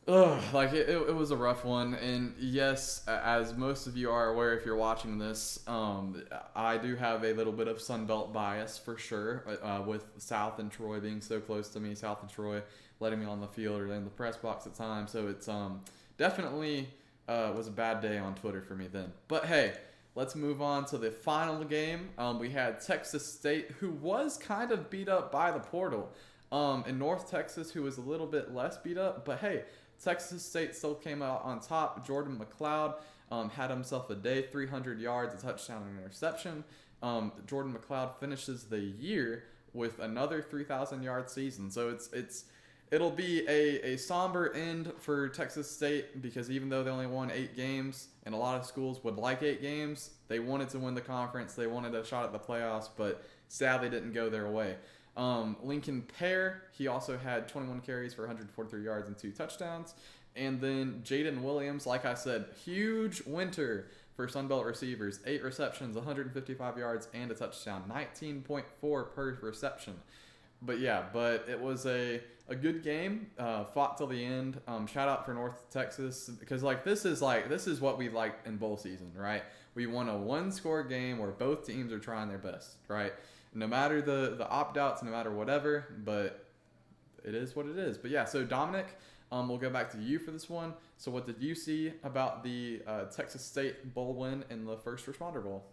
it was a rough one. And yes, as most of you are aware, if you're watching this, I do have a little bit of Sunbelt bias for sure, with South and Troy being so close to me, South and Troy letting me on the field or in the press box at times. So it's definitely was a bad day on Twitter for me then. But hey, let's move on to the final game. We had Texas State, who was kind of beat up by the portal, and North Texas, who was a little bit less beat up. But hey, Texas State still came out on top. Jordan McLeod had himself a day, 300 yards, a touchdown, and an interception. Jordan McLeod finishes the year with another 3,000-yard season. So it'll be a somber end for Texas State, because even though they only won 8 games, and a lot of schools would like 8 games, they wanted to win the conference. They wanted a shot at the playoffs, but sadly didn't go their way. Lincoln Pear, he also had 21 carries for 143 yards and 2 touchdowns. And then Jaden Williams, like I said, huge winter for Sunbelt receivers. 8 receptions, 155 yards, and a touchdown. 19.4 per reception. But it was a good game, fought till the end. Shout out for North Texas, because this is what we like in bowl season, right? We want a 1-score game where both teams are trying their best, right? No matter the opt-outs, no matter whatever, but it is what it is. But yeah, so Dominic, we'll go back to you for this one. So what did you see about the Texas State Bowl win in the First Responder Bowl?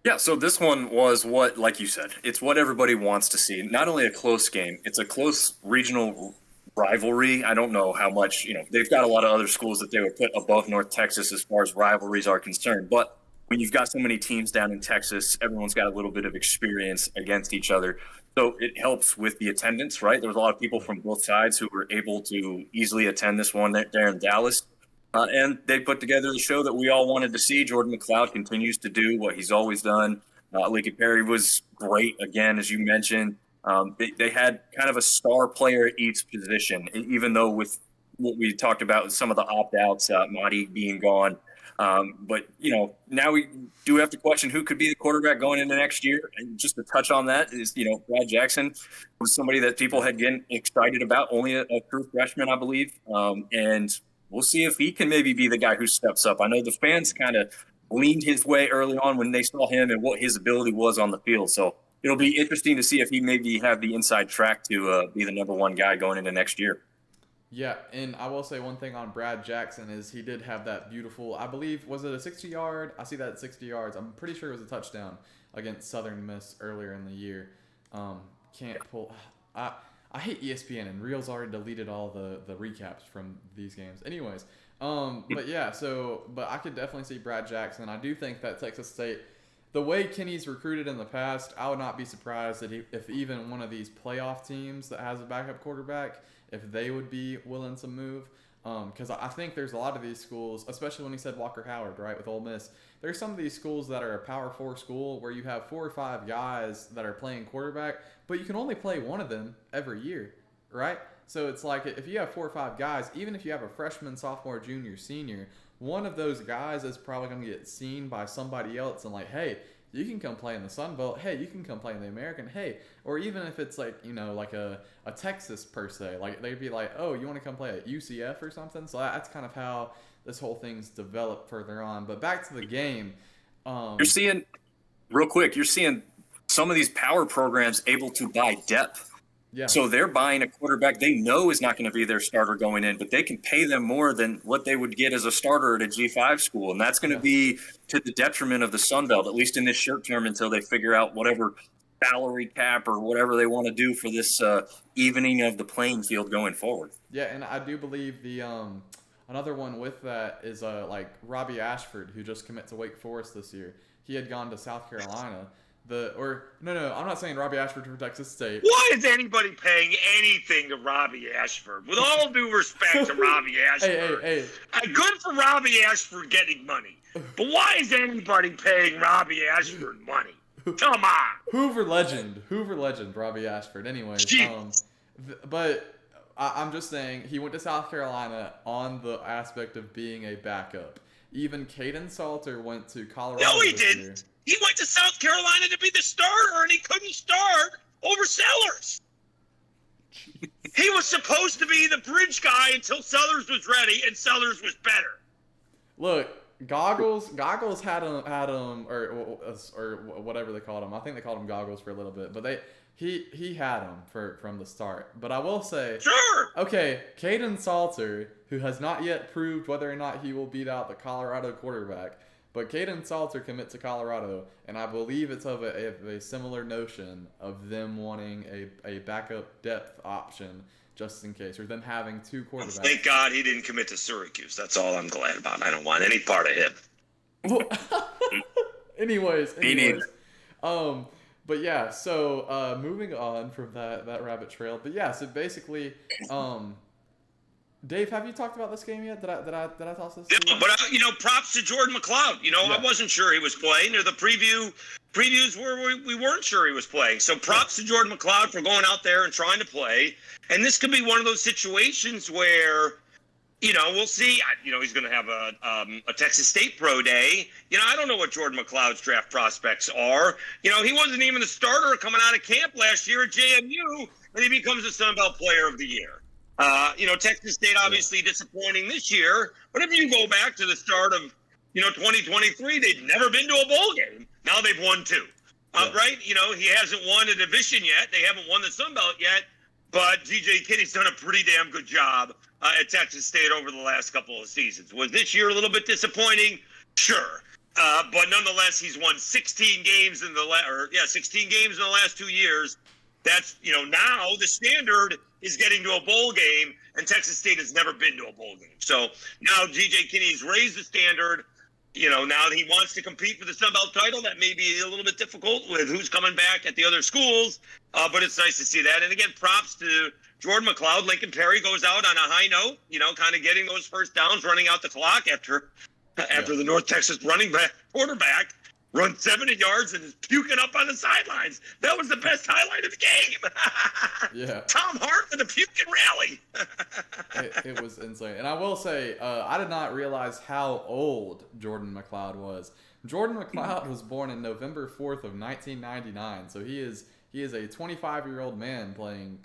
Yeah, so this one was what, like you said, it's what everybody wants to see. Not only a close game, it's a close regional rivalry. I don't know how much, they've got a lot of other schools that they would put above North Texas as far as rivalries are concerned, but when you've got so many teams down in Texas, everyone's got a little bit of experience against each other. So it helps with the attendance, right? There was a lot of people from both sides who were able to easily attend this one there in Dallas. And they put together the show that we all wanted to see. Jordan McLeod continues to do what he's always done. Lincoln Perry was great, again, as you mentioned. They had kind of a star player at each position, even though with what we talked about with some of the opt-outs, Madi being gone, But, now we do have to question who could be the quarterback going into next year. And just to touch on that is, Brad Jackson was somebody that people had been excited about, only a true freshman, I believe. And we'll see if he can maybe be the guy who steps up. I know the fans kind of leaned his way early on when they saw him and what his ability was on the field. So it'll be interesting to see if he maybe have the inside track to be the number one guy going into next year. Yeah, and I will say one thing on Brad Jackson is he did have that beautiful, I believe, was it a 60-yard? I see that at 60 yards. I'm pretty sure it was a touchdown against Southern Miss earlier in the year. Can't pull. I hate ESPN, and Reel's already deleted all the recaps from these games. Anyways, but yeah, but I could definitely see Brad Jackson. I do think that Texas State, the way Kenny's recruited in the past, I would not be surprised if even one of these playoff teams that has a backup quarterback, if they would be willing to move. Because I think there's a lot of these schools, especially when he said Walker Howard, right, with Ole Miss. There's some of these schools that are a Power 4 school where you have 4 or 5 guys that are playing quarterback, but you can only play one of them every year, right? So it's like if you have 4 or 5 guys, even if you have a freshman, sophomore, junior, senior, one of those guys is probably going to get seen by somebody else and like, hey, you can come play in the Sun Belt. Hey, you can come play in the American. Hey, or even if it's like, like a Texas per se, like they'd be like, oh, you want to come play at UCF or something? So that's kind of how this whole thing's developed further on. But back to the game. You're seeing some of these power programs able to buy depth. Yeah. So they're buying a quarterback they know is not going to be their starter going in, but they can pay them more than what they would get as a starter at a G5 school. And that's going to be to the detriment of the Sun Belt, at least in this short term, until they figure out whatever salary cap or whatever they want to do for this evening of the playing field going forward. Yeah, and I do believe the another one with that is like Robbie Ashford, who just committed to Wake Forest this year. He had gone to South Carolina. No, I'm not saying Robbie Ashford for Texas State. Why is anybody paying anything to Robbie Ashford? With all due respect to Robbie Ashford. Hey. Good for Robbie Ashford getting money. But why is anybody paying Robbie Ashford money? Come on. Hoover legend, Robbie Ashford. Anyways, but I'm just saying he went to South Carolina on the aspect of being a backup. Even Caden Salter went to Colorado. No, he this didn't. year. He went to South Carolina to be the starter, and he couldn't start over Sellers. He was supposed to be the bridge guy until Sellers was ready, and Sellers was better. Look, Goggles had him, or whatever they called him. I think they called him Goggles for a little bit, but he had him from the start. But I will say, sure. Okay, Caden Salter, who has not yet proved whether or not he will beat out the Colorado quarterback. But Caden Salter commit to Colorado, and I believe it's of a similar notion of them wanting a backup depth option just in case, or them having 2 quarterbacks. Thank God he didn't commit to Syracuse. That's all I'm glad about. I don't want any part of him. Anyways. But yeah, so moving on from that rabbit trail. But yeah, so basically, Dave, have you talked about this game yet? Did I toss this? Yeah, but props to Jordan McLeod. I wasn't sure he was playing. Or the previews were we weren't sure he was playing. So props to Jordan McLeod for going out there and trying to play. And this could be one of those situations where, we'll see. He's going to have a Texas State pro day. I don't know what Jordan McLeod's draft prospects are. He wasn't even the starter coming out of camp last year at JMU, and he becomes the Sun Belt Player of the Year. Texas State obviously disappointing this year, but if you go back to the start of 2023, they'd never been to a bowl game. Now they've won 2. Right? He hasn't won a division yet. They haven't won the Sun Belt yet, but DJ Kinney's done a pretty damn good job at Texas State over the last couple of seasons. Was this year a little bit disappointing? Sure. But nonetheless, he's won 16 games in the last 2 years. That's, now the standard is getting to a bowl game, and Texas State has never been to a bowl game. So now DJ Kinney's raised the standard. Now that he wants to compete for the Sun Belt title, that may be a little bit difficult with who's coming back at the other schools. But it's nice to see that. And again, props to Jordan McLeod. Lincoln Perry goes out on a high note, kind of getting those first downs, running out the clock after the North Texas running back quarterback run 70 yards and is puking up on the sidelines. That was the best highlight of the game. Yeah. Tom Hart with a puking rally. It was insane. And I will say, I did not realize how old Jordan McLeod was. Jordan McLeod was born in November 4th of 1999, so he is a 25-year-old man playing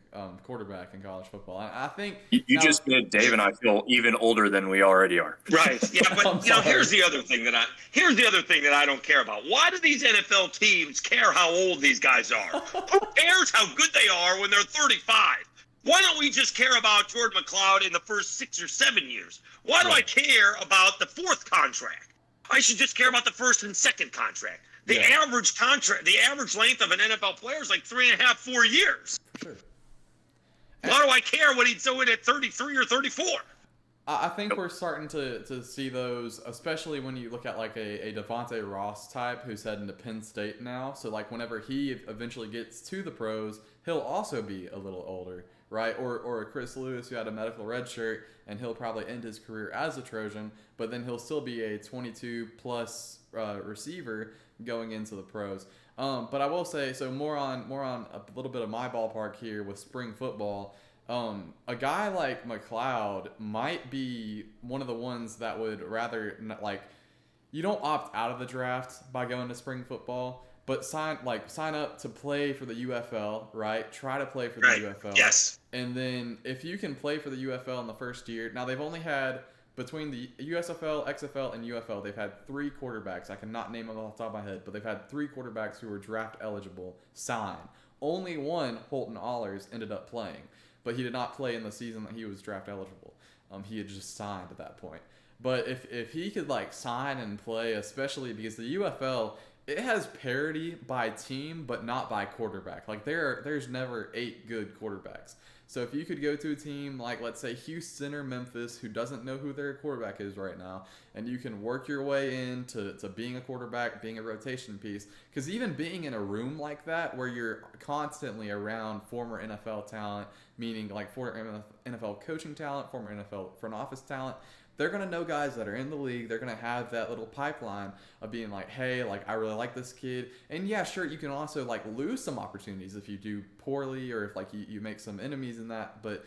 quarterback in college football. I think you just made Dave and I feel even older than we already are. Right. Yeah, but here's the other thing that I don't care about. Why do these NFL teams care how old these guys are? Who cares how good they are when they're 35? Why don't we just care about Jordan McLeod in the first 6 or 7 years? Why do I care about the fourth contract? I should just care about the first and second contract. The average length of an NFL player is like 3.5, 4 years. Sure. Why do I care what he's doing at 33 or 34? I think we're starting to see those, especially when you look at like a Devontae Ross type who's heading to Penn State now. So like whenever he eventually gets to the pros, he'll also be a little older, right? Or a Chris Lewis who had a medical red shirt, and he'll probably end his career as a Trojan, but then he'll still be a 22-plus receiver going into the pros. But I will say, so more on a little bit of my ballpark here with spring football. A guy like McLeod might be one of the ones that would rather you don't opt out of the draft by going to spring football, but sign up to play for the UFL, right? Try to play for the UFL. Yes. And then if you can play for the UFL in the first year, now they've only had between the USFL, XFL, and UFL, they've had 3 quarterbacks. I cannot name them off the top of my head, but they've had 3 quarterbacks who were draft eligible sign. Only one, Holton Allers, ended up playing, but he did not play in the season that he was draft eligible. He had just signed at that point. But if he could sign and play, especially because the UFL, it has parity by team, but not by quarterback. There's never 8 good quarterbacks. So if you could go to a team like, let's say, Houston or Memphis, who doesn't know who their quarterback is right now, and you can work your way into being a quarterback, being a rotation piece, because even being in a room like that where you're constantly around former NFL talent, meaning former NFL coaching talent, former NFL front office talent, they're going to know guys that are in the league. They're going to have that little pipeline of being like, hey, I really like this kid. And yeah, sure, you can also lose some opportunities if you do poorly or if you make some enemies in that. But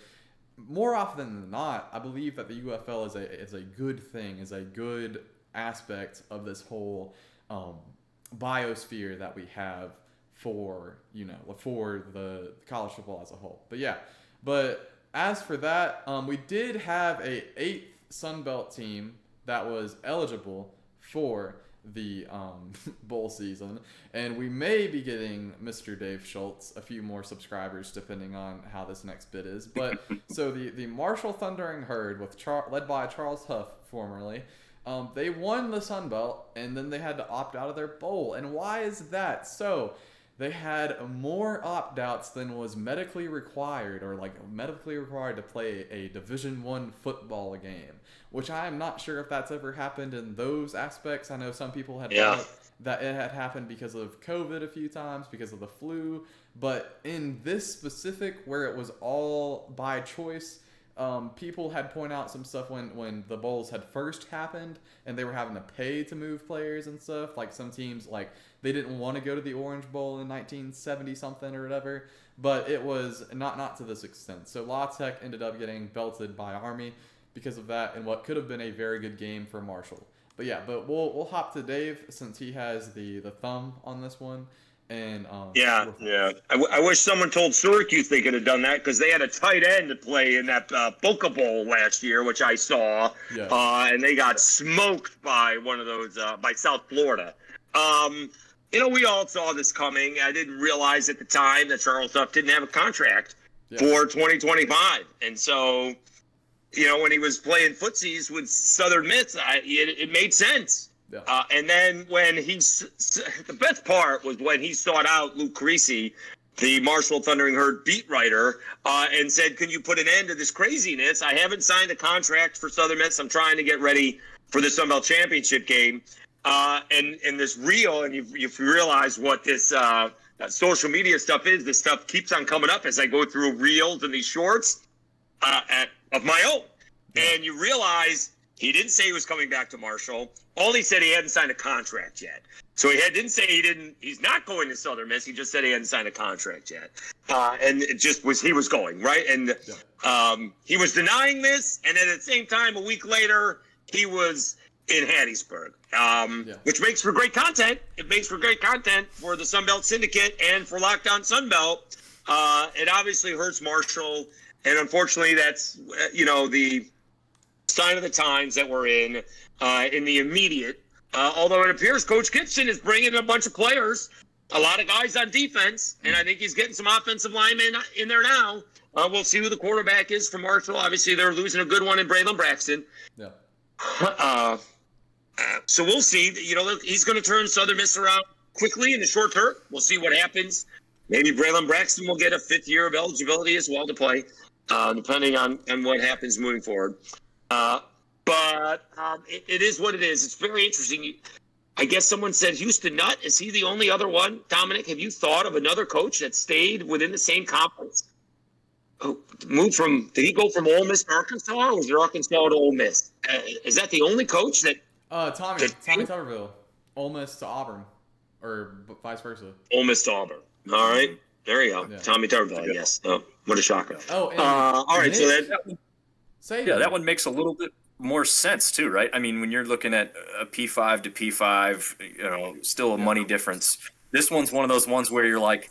more often than not, I believe that the UFL is a good thing, is a good aspect of this whole biosphere that we have for the college football as a whole. But yeah, but as for that, we did have a 8th Sun Belt team that was eligible for the bowl season, and we may be getting Mr. Dave Schultz a few more subscribers depending on how this next bid is. But so the Marshall Thundering Herd led by Charles Huff formerly, they won the Sun Belt, and then they had to opt out of their bowl. And why is that? So they had more opt-outs than was medically required, or medically required to play a Division I football game, which I am not sure if that's ever happened in those aspects. I know some people had thought that it had happened because of COVID a few times, because of the flu, but in this specific, where it was all by choice, people had pointed out some stuff when the bowls had first happened and they were having to pay to move players and stuff. Some teams, they didn't want to go to the Orange Bowl in 1970 something or whatever, but it was not to this extent. So La Tech ended up getting belted by Army because of that, and what could have been a very good game for Marshall. But yeah, we'll hop to Dave since he has the thumb on this one. And I wish someone told Syracuse they could have done that, because they had a tight end to play in that Boca Bowl last year, which I saw, and they got smoked by one of those by South Florida. We all saw this coming. I didn't realize at the time that Charles Huff didn't have a contract for 2025, and so when he was playing footsies with Southern Miss, it made sense. Yeah. And then when the best part was when he sought out Luke Creasy, the Marshall Thundering Herd beat writer, and said, can you put an end to this craziness? I haven't signed a contract for Southern Miss. I'm trying to get ready for the Sun Belt Championship game. And this reel, and you realize what this social media stuff is, this stuff keeps on coming up as I go through reels and these shorts of my own. And you realize He didn't say he was coming back to Marshall. All he said, he hadn't signed a contract yet. So didn't say he's not going to Southern Miss. He just said he hadn't signed a contract yet. And it just he was going, right? And he was denying this. And then at the same time, a week later, he was in Hattiesburg, which makes for great content. It makes for great content for the Sunbelt Syndicate and for Lockdown Sunbelt. It obviously hurts Marshall. And unfortunately, that's, the sign of the times that we're in the immediate. Although it appears Coach Gibson is bringing a bunch of players, a lot of guys on defense, and I think he's getting some offensive linemen in there now. We'll see who the quarterback is for Marshall. Obviously, they're losing a good one in Braylon Braxton. Yeah. So we'll see. He's going to turn Southern Miss around quickly in the short term. We'll see what happens. Maybe Braylon Braxton will get a 5th year of eligibility as well to play, depending on what happens moving forward. But it is what it is. It's very interesting. I guess someone said Houston Nutt. Is he the only other one? Dominick, have you thought of another coach that stayed within the same conference? Did he go from Ole Miss to Arkansas, or was it Arkansas to Ole Miss? Is that the only coach that? Tommy Tuberville, Ole Miss to Auburn, or vice versa. Ole Miss to Auburn. All right, there you go. Yeah. Tommy Tuberville. Yes. Oh, what a shocker. Oh, and all right. So that one makes a little bit more sense too, right? I mean, when you're looking at a P5 to P5, still a money difference. This one's one of those ones where you're like,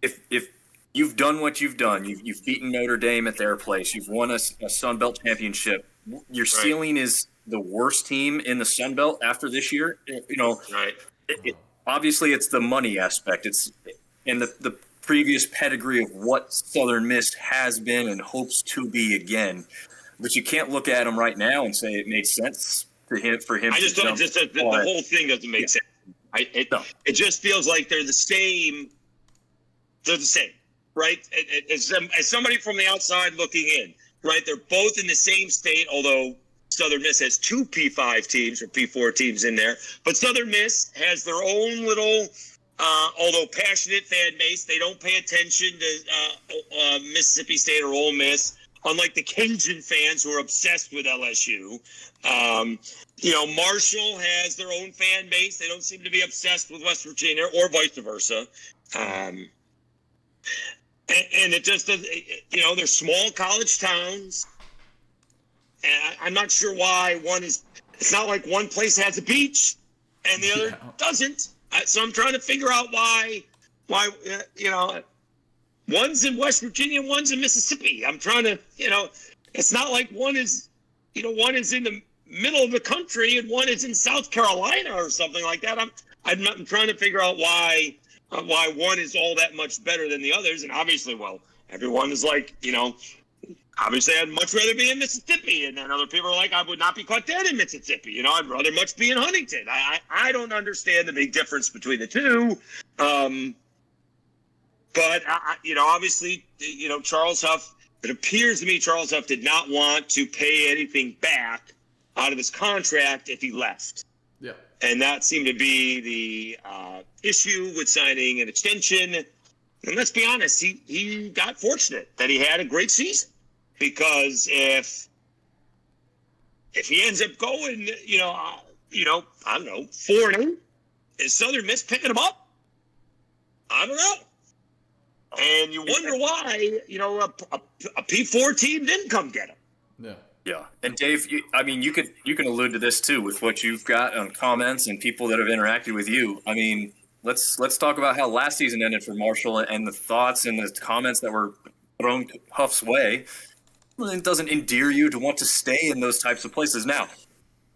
if you've done what you've done, you've beaten Notre Dame at their place, you've won a Sun Belt championship, your ceiling is the worst team in the Sun Belt after this year. Obviously it's the money aspect. It's and the previous pedigree of what Southern Miss has been and hopes to be again. But you can't look at him right now and say it made sense for him. I just don't. The whole thing doesn't make sense. It just feels like they're the same. They're the same, right? As somebody from the outside looking in, right? They're both in the same state, although Southern Miss has 2 P5 teams or P4 teams in there. But Southern Miss has their own little, although passionate fan base. They don't pay attention to Mississippi State or Ole Miss. Unlike the Cajun fans who are obsessed with LSU. Marshall has their own fan base. They don't seem to be obsessed with West Virginia or vice versa. And it just does, they're small college towns. And I'm not sure why it's not like one place has a beach and the other doesn't. So I'm trying to figure out why, one's in West Virginia, one's in Mississippi. I'm trying to, it's not like one is in the middle of the country and one is in South Carolina or something like that. I'm trying to figure out why one is all that much better than the others. And obviously, everyone is like, obviously I'd much rather be in Mississippi. And then other people are like, I would not be caught dead in Mississippi. I'd rather much be in Huntington. I don't understand the big difference between the two. But, obviously, Charles Huff, it appears to me Charles Huff did not want to pay anything back out of his contract if he left. Yeah. And that seemed to be the issue with signing an extension. And let's be honest, he got fortunate that he had a great season. Because if he ends up going, I don't know, 4-8, is Southern Miss picking him up? I don't know. And you wonder why, a P4 team didn't come get him. Yeah. Yeah. And Dave, you can allude to this too with what you've got on comments and people that have interacted with you. I mean, let's talk about how last season ended for Marshall and the thoughts and the comments that were thrown Huff's way. Well, it doesn't endear you to want to stay in those types of places. Now,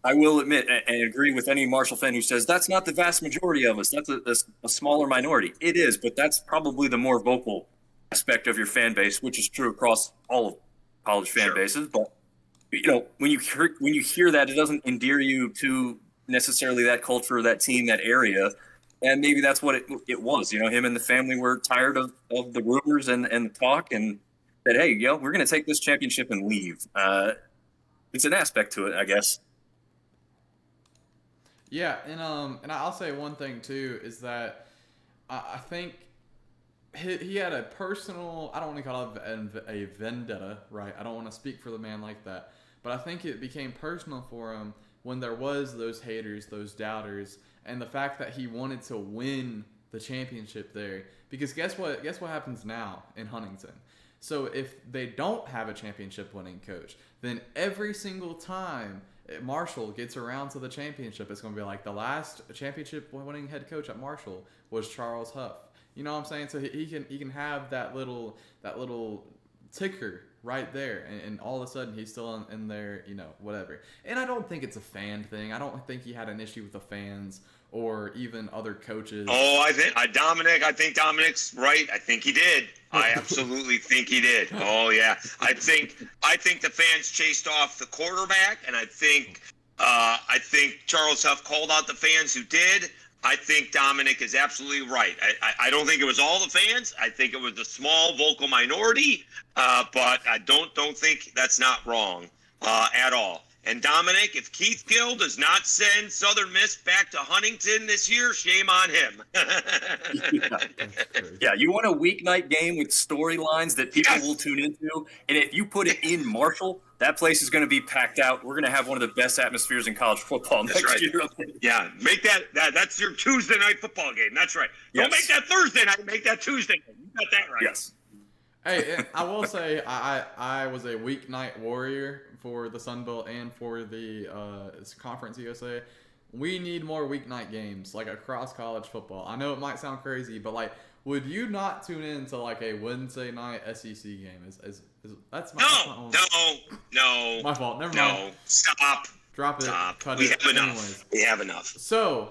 I will admit and agree with any Marshall fan who says that's not the vast majority of us. That's a smaller minority. It is, but that's probably the more vocal aspect of your fan base, which is true across all of college fan bases. But when you hear that, it doesn't endear you to necessarily that culture, that team, that area, and maybe that's what it was. Him and the family were tired of the rumors and the talk, and said, "Hey, we're going to take this championship and leave." It's an aspect to it, I guess. Yeah, and I'll say one thing too is that I think he had a personal, I don't want to call it a vendetta, right? I don't want to speak for the man like that, but I think it became personal for him when there was those haters, those doubters, and the fact that he wanted to win the championship there. Because guess what happens now in Huntington? So if they don't have a championship winning coach, then every single time Marshall gets around to the championship, it's going to be like the last championship winning head coach at Marshall was Charles Huff. You know what I'm saying? So he can have that little ticker right there, and all of a sudden he's still in there, whatever. And I don't think it's a fan thing. I don't think he had an issue with the fans or even other coaches. Oh, I think Dominick's right. I think he did. I absolutely think he did. Oh yeah. I think the fans chased off the quarterback, and I think Charles Huff called out the fans who did. I think Dominick is absolutely right. I don't think it was all the fans. I think it was a small vocal minority, but I don't think that's not wrong at all. And Dominick, if Keith Gill does not send Southern Miss back to Huntington this year, shame on him. Yeah, you want a weeknight game with storylines that people will tune into, and if you put it in Marshall, that place is going to be packed out. We're going to have one of the best atmospheres in college football next year. Yeah, make that's your Tuesday night football game. That's right. Don't make that Thursday night. Make that Tuesday night. You got that right. Yes. Hey, I will say I was a weeknight warrior for the Sun Belt and for the Conference USA. We need more weeknight games, like across college football. I know it might sound crazy, but like, would you not tune in to like a Wednesday night SEC game? That's my fault. Never mind. No, stop. Drop it. Stop. Cut We it. have enough. Anyways. We have enough. So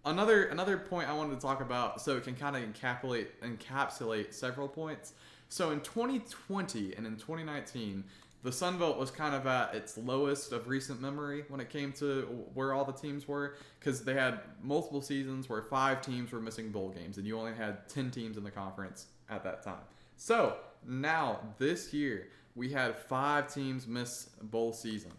another point I wanted to talk about, so it can kind of encapsulate several points. So in 2020 and in 2019, the Sun Belt was kind of at its lowest of recent memory when it came to where all the teams were, because they had multiple seasons where 5 teams were missing bowl games, and you only had 10 teams in the conference at that time. So now this year we had 5 teams miss bowl season,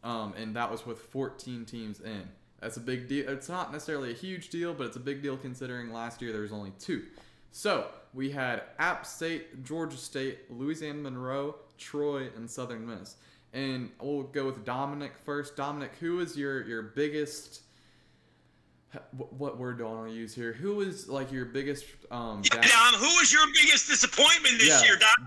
and that was with 14 teams in. That's a big deal. It's not necessarily a huge deal, but it's a big deal considering last year there was only 2. So we had App State, Georgia State, Louisiana Monroe, Troy, and Southern Miss. And we'll go with Dominick first. Dominick, who is your biggest... What word do I want to use here? Who is like your biggest... Dom, who was your biggest disappointment this year, Dom?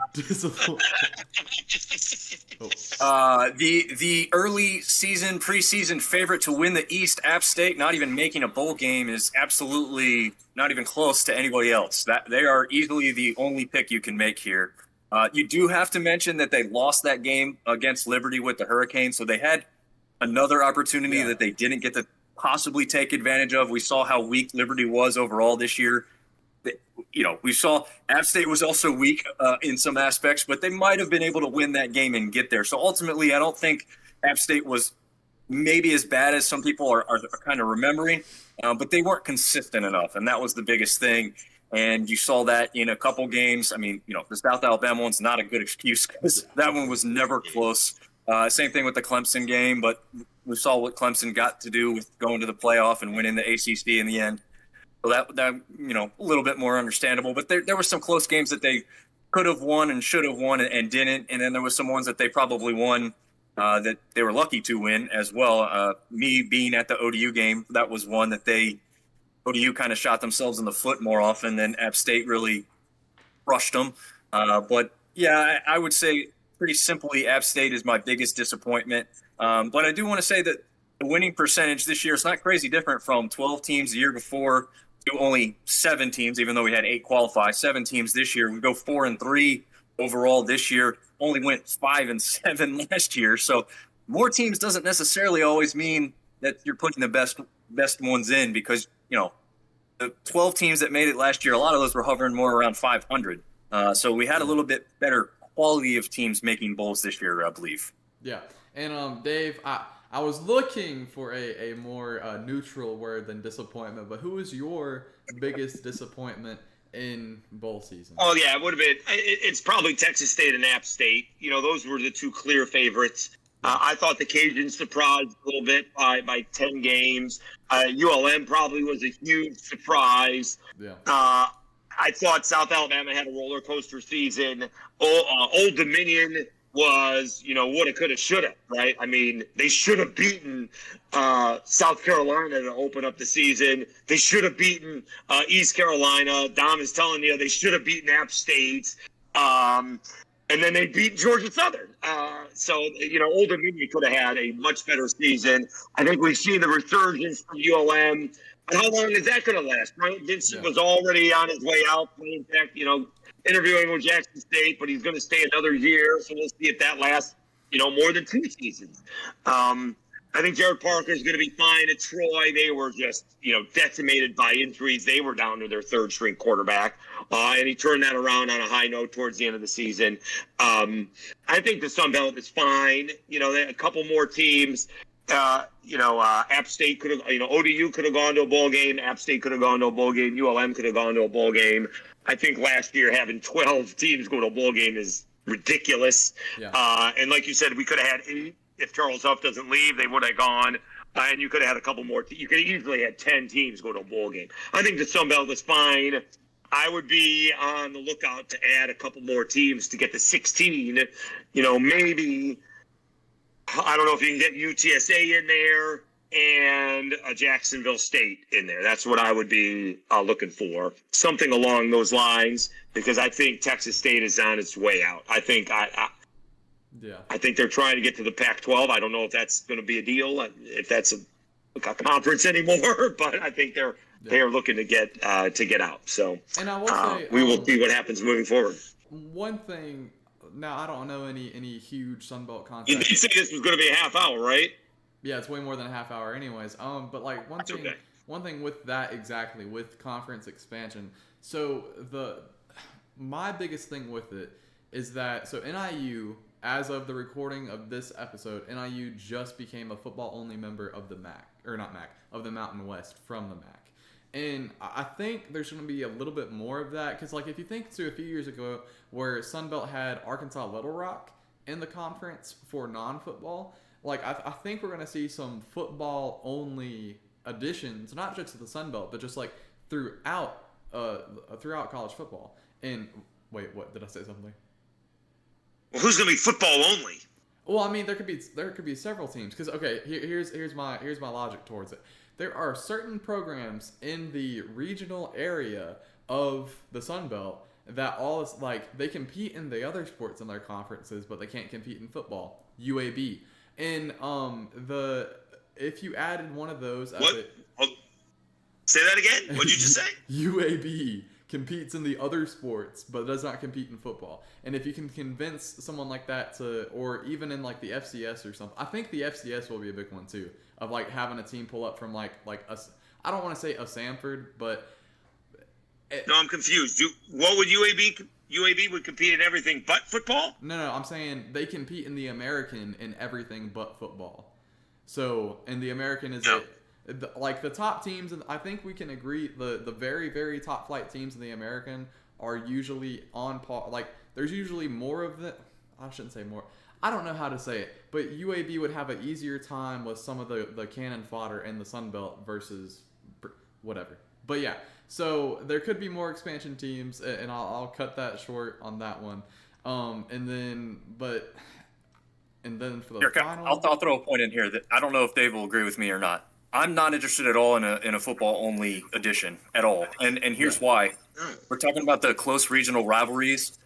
The early season, preseason favorite to win the East, App State, not even making a bowl game is absolutely not even close to anybody else. That they are easily the only pick you can make here. You do have to mention that they lost that game against Liberty with the Hurricanes, so they had another opportunity that they didn't get to possibly take advantage of. We saw how weak Liberty was overall this year. We saw App State was also weak in some aspects, but they might have been able to win that game and get there. So ultimately, I don't think App State was maybe as bad as some people are kind of remembering, but they weren't consistent enough, and that was the biggest thing. And you saw that in a couple games. I mean, the South Alabama one's not a good excuse because that one was never close. Same thing with the Clemson game, but we saw what Clemson got to do with going to the playoff and winning the ACC in the end. So that a little bit more understandable. But there were some close games that they could have won and should have won and didn't. And then there was some ones that they probably won that they were lucky to win as well. Me being at the ODU game, that was one that ODU kind of shot themselves in the foot more often than App State really crushed them. But yeah, I would say pretty simply App State is my biggest disappointment. But I do want to say that the winning percentage this year is not crazy different from 12 teams the year before to only 7 teams, even though we had 8 qualify. 7 teams this year. We go 4-3 overall this year. Only went 5-7 last year. So more teams doesn't necessarily always mean that you're putting the best ones in, because the 12 teams that made it last year, a lot of those were hovering more around 500. So we had a little bit better quality of teams making bowls this year, I believe. Yeah. And Dave, I was looking for a more neutral word than disappointment, but who is your biggest disappointment in bowl season? Oh, yeah, it would have been. It's probably Texas State and App State. Those were the 2 clear favorites. I thought the Cajuns surprised a little bit by 10 games. ULM probably was a huge surprise. Yeah. I thought South Alabama had a roller coaster season. Old Dominion was, woulda, coulda, shoulda, right? I mean, they should have beaten South Carolina to open up the season. They should have beaten East Carolina. Dom is telling you they should have beaten App State. And then they beat Georgia Southern. So, Old Dominion could have had a much better season. I think we've seen the resurgence from ULM. But how long is that going to last? Brian Vincent was already on his way out, playing back, interviewing with Jackson State, but he's going to stay another year. So we'll see if that lasts, more than 2 seasons. I think Jared Parker is going to be fine at Troy. They were just, decimated by injuries. They were down to their 3rd-string quarterback, and he turned that around on a high note towards the end of the season. I think the Sun Belt is fine. A couple more teams. App State could have, ODU could have gone to a bowl game. App State could have gone to a bowl game. ULM could have gone to a bowl game. I think last year having 12 teams go to a bowl game is ridiculous. Yeah. And like you said, we could have had 8. If Charles Huff doesn't leave, they would have gone. And you could have had a couple more. You could have easily had 10 teams go to a bowl game. I think the Sun Belt is fine. I would be on the lookout to add a couple more teams to get to 16. Maybe, I don't know if you can get UTSA in there and a Jacksonville State in there. That's what I would be looking for. Something along those lines, because I think Texas State is on its way out. I think I think they're trying to get to the Pac-12. I don't know if that's going to be a deal, if that's a conference anymore, but I think they are looking to get out. So, and I will say, we will see what happens moving forward. One thing, now I don't know any huge Sun Belt content. You said this was going to be a half hour, right? Yeah, it's way more than a half hour, anyways. But like one thing with that exactly with conference expansion. So my biggest thing with it is that NIU. As of the recording of this episode, NIU just became a football-only member of the of the Mountain West from the MAC. And I think there's going to be a little bit more of that, because if you think to a few years ago where Sunbelt had Arkansas Little Rock in the conference for non-football, I think we're going to see some football-only additions, not just to the Sunbelt, but just throughout college football. And wait, what did I say something? Well, who's going to be football only? Well, I mean, there could be several teams. Because here's my logic towards it. There are certain programs in the regional area of the Sun Belt that they compete in the other sports in their conferences, but they can't compete in football. UAB, and if you added one of those, say that again. What'd you just say? UAB competes in the other sports but does not compete in football. And if you can convince someone like that or even in the FCS or something, I think the FCS will be a big one too, of having a team pull up from I don't want to say a Samford, but no, I'm confused. What would UAB would compete in everything but football? No, I'm saying they compete in the American in everything but football. So, and the American is the top teams, and I think we can agree the very, very top flight teams in the American are usually on par. There's usually more of the. I shouldn't say more. I don't know how to say it, but UAB would have an easier time with some of the cannon fodder in the Sun Belt versus whatever. But yeah, so there could be more expansion teams, and I'll cut that short on that one. And then for the final, I'll throw a point in here that I don't know if Dave will agree with me or not. I'm not interested at all in a football-only edition at all, and here's why. We're talking about the close regional rivalries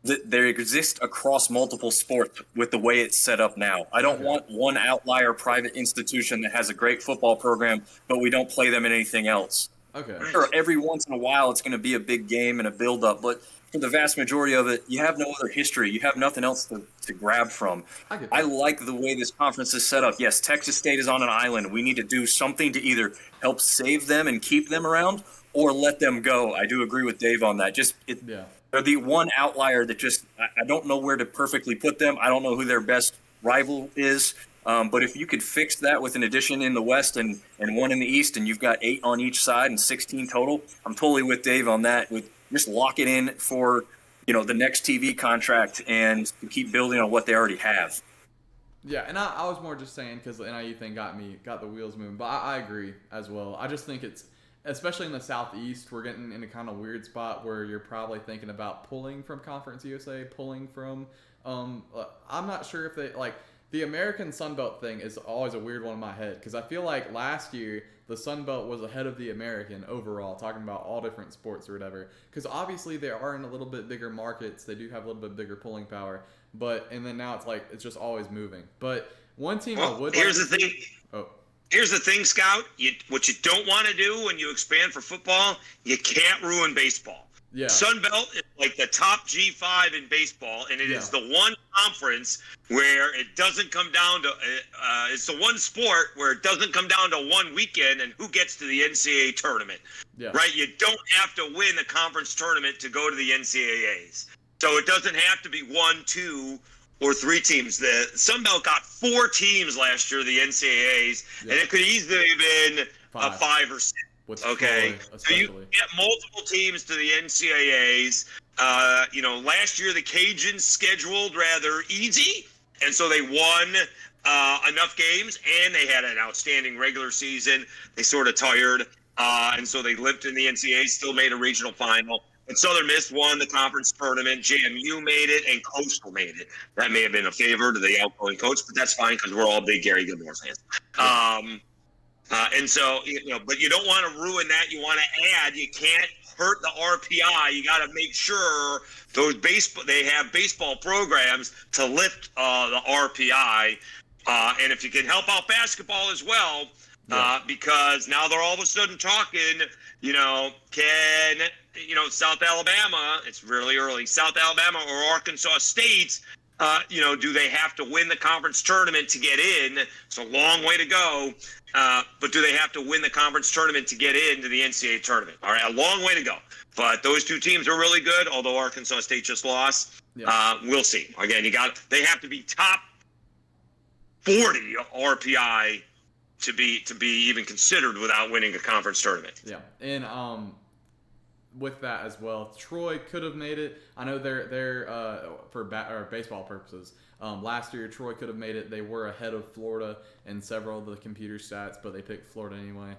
that they exist across multiple sports with the way it's set up now. I don't want one outlier private institution that has a great football program, but we don't play them in anything else. Okay. Sure, every once in a while it's going to be a big game and a build-up, but for the vast majority of it, you have no other history. You have nothing else to grab from. I like the way this conference is set up. Yes, Texas State is on an island. We need to do something to either help save them and keep them around or let them go. I do agree with Dave on that. They're the one outlier that I don't know where to perfectly put them. I don't know who their best rival is. But if you could fix that with an addition in the West and one in the East, and you've got 8 on each side and 16 total, I'm totally with Dave on that. Just lock it in for, the next TV contract and to keep building on what they already have. Yeah, and I was more just saying because the NIU thing got the wheels moving, but I agree as well. I just think it's especially in the Southeast, we're getting in a kind of weird spot where you're probably thinking about pulling from Conference USA, pulling from. I'm not sure if they like the American Sun Belt thing is always a weird one in my head because I feel like last year the Sun Belt was ahead of the American overall, talking about all different sports or whatever. Because obviously they are in a little bit bigger markets, they do have a little bit bigger pulling power, and then now it's like it's just always moving. But one team I would. Here's the thing. Oh. Here's the thing, Scout. What you don't want to do when you expand for football, you can't ruin baseball. Yeah. Sun Belt is like the top G5 in baseball, and it is the one conference where it doesn't come down to it's the one sport where it doesn't come down to one weekend and who gets to the NCAA tournament. Yeah. Right? You don't have to win a conference tournament to go to the NCAAs. So it doesn't have to be 1, 2, or 3 teams. The Sun Belt got 4 teams last year, the NCAAs, and it could easily have been 5 or 6. Okay, so you get multiple teams to the NCAAs. Last year the Cajuns scheduled rather easy, and so they won enough games, and they had an outstanding regular season. They sort of tired, and so they lived in the NCAA, still made a regional final. But Southern Miss won the conference tournament. JMU made it, and Coastal made it. That may have been a favor to the outgoing coach, but that's fine because we're all big Gary Gilmore fans. And so, but you don't want to ruin that. You want to add. You can't hurt the RPI. You got to make sure they have baseball programs to lift the RPI. And if you can help out basketball as well, because now they're all of a sudden talking, South Alabama, it's really early, South Alabama or Arkansas State, do they have to win the conference tournament to get in? It's a long way to go. But do they have to win the conference tournament to get into the NCAA tournament? All right, a long way to go. But those 2 teams are really good, although Arkansas State just lost. We'll see. Again, they have to be top 40 RPI to be even considered without winning a conference tournament. Yeah, and with that as well, Troy could have made it. I know they're for baseball purposes. Last year, Troy could have made it. They were ahead of Florida in several of the computer stats, but they picked Florida anyway.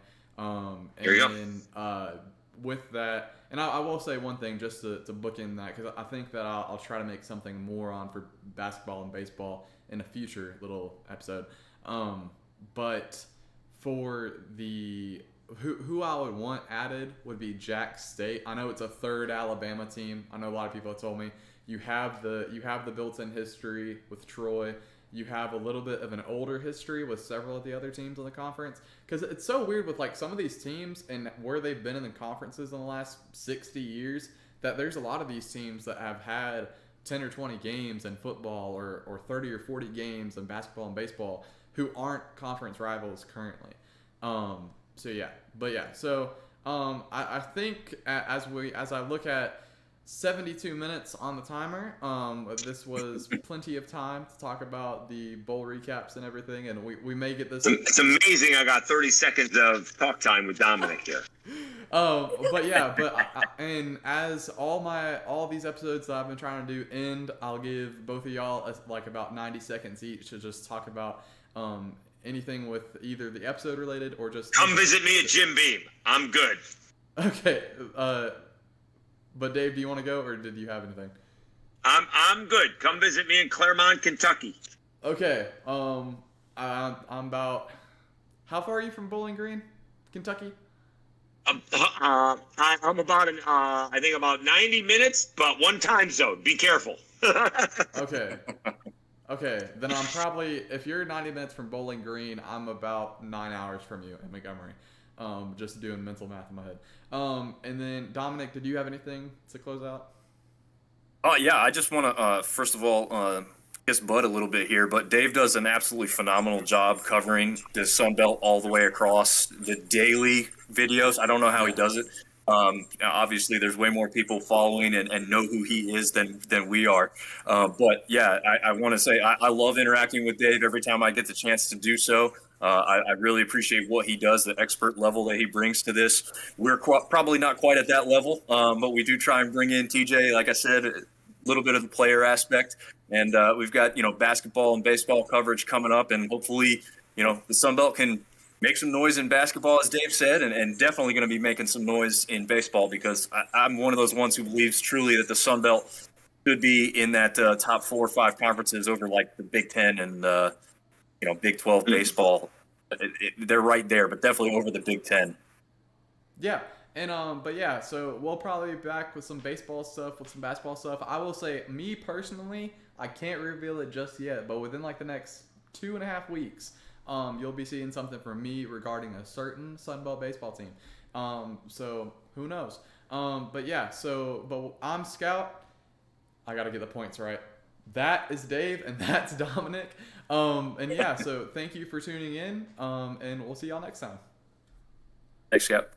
With that, and I will say one thing just to bookend that, because I think that I'll try to make something more on for basketball and baseball in a future little episode. But for the who I would want added would be Jack State. I know it's a third Alabama team. I know a lot of people have told me you have the built-in history with Troy. You have a little bit of an older history with several of the other teams in the conference. Because it's so weird with like some of these teams and where they've been in the conferences in the last 60 years that there's a lot of these teams that have had 10 or 20 games in football or 30 or 40 games in basketball and baseball who aren't conference rivals currently. So I think as I look at 72 minutes on the timer, this was plenty of time to talk about the bowl recaps and everything, and we may get this. It's amazing I got 30 seconds of talk time with Dominick here. And as all these episodes that I've been trying to do end, I'll give both of y'all like about 90 seconds each to just talk about anything with either the episode related or just come visit me at Jim Beam. I'm good. Okay. But Dave, do you want to go or did you have anything? I'm good. Come visit me in Claremont, Kentucky. Okay. I'm about. How far are you from Bowling Green, Kentucky? I'm about I think about 90 minutes, but one time zone. Be careful. Okay, then I'm probably, if you're 90 minutes from Bowling Green, I'm about 9 hours from you in Montgomery. Just doing mental math in my head. And then, Dominick, did you have anything to close out? I just want to, first of all, kiss Bud a little bit here, but Dave does an absolutely phenomenal job covering the Sun Belt all the way across the daily videos. I don't know how he does it. Obviously, there's way more people following and know who he is than we are. I want to say I love interacting with Dave every time I get the chance to do so. I really appreciate what he does, the expert level that he brings to this. We're probably not quite at that level, but we do try and bring in TJ, like I said, a little bit of the player aspect. And we've got, basketball and baseball coverage coming up, and hopefully, the Sun Belt can make some noise in basketball, as Dave said, and definitely going to be making some noise in baseball, because I'm one of those ones who believes truly that the Sun Belt should be in that top 4 or 5 conferences over like the Big Ten and Big 12 baseball. They're right there, but definitely over the Big Ten. Yeah. And but yeah, so we'll probably be back with some baseball stuff, with some basketball stuff. I will say, me personally, I can't reveal it just yet, but within like the next 2.5 weeks, you'll be seeing something from me regarding a certain Sunbelt baseball team. So who knows? But yeah, but I'm Scout. I gotta get the points right. That is Dave, and that's Dominic. And yeah, so thank you for tuning in. And we'll see y'all next time. Thanks, Scout.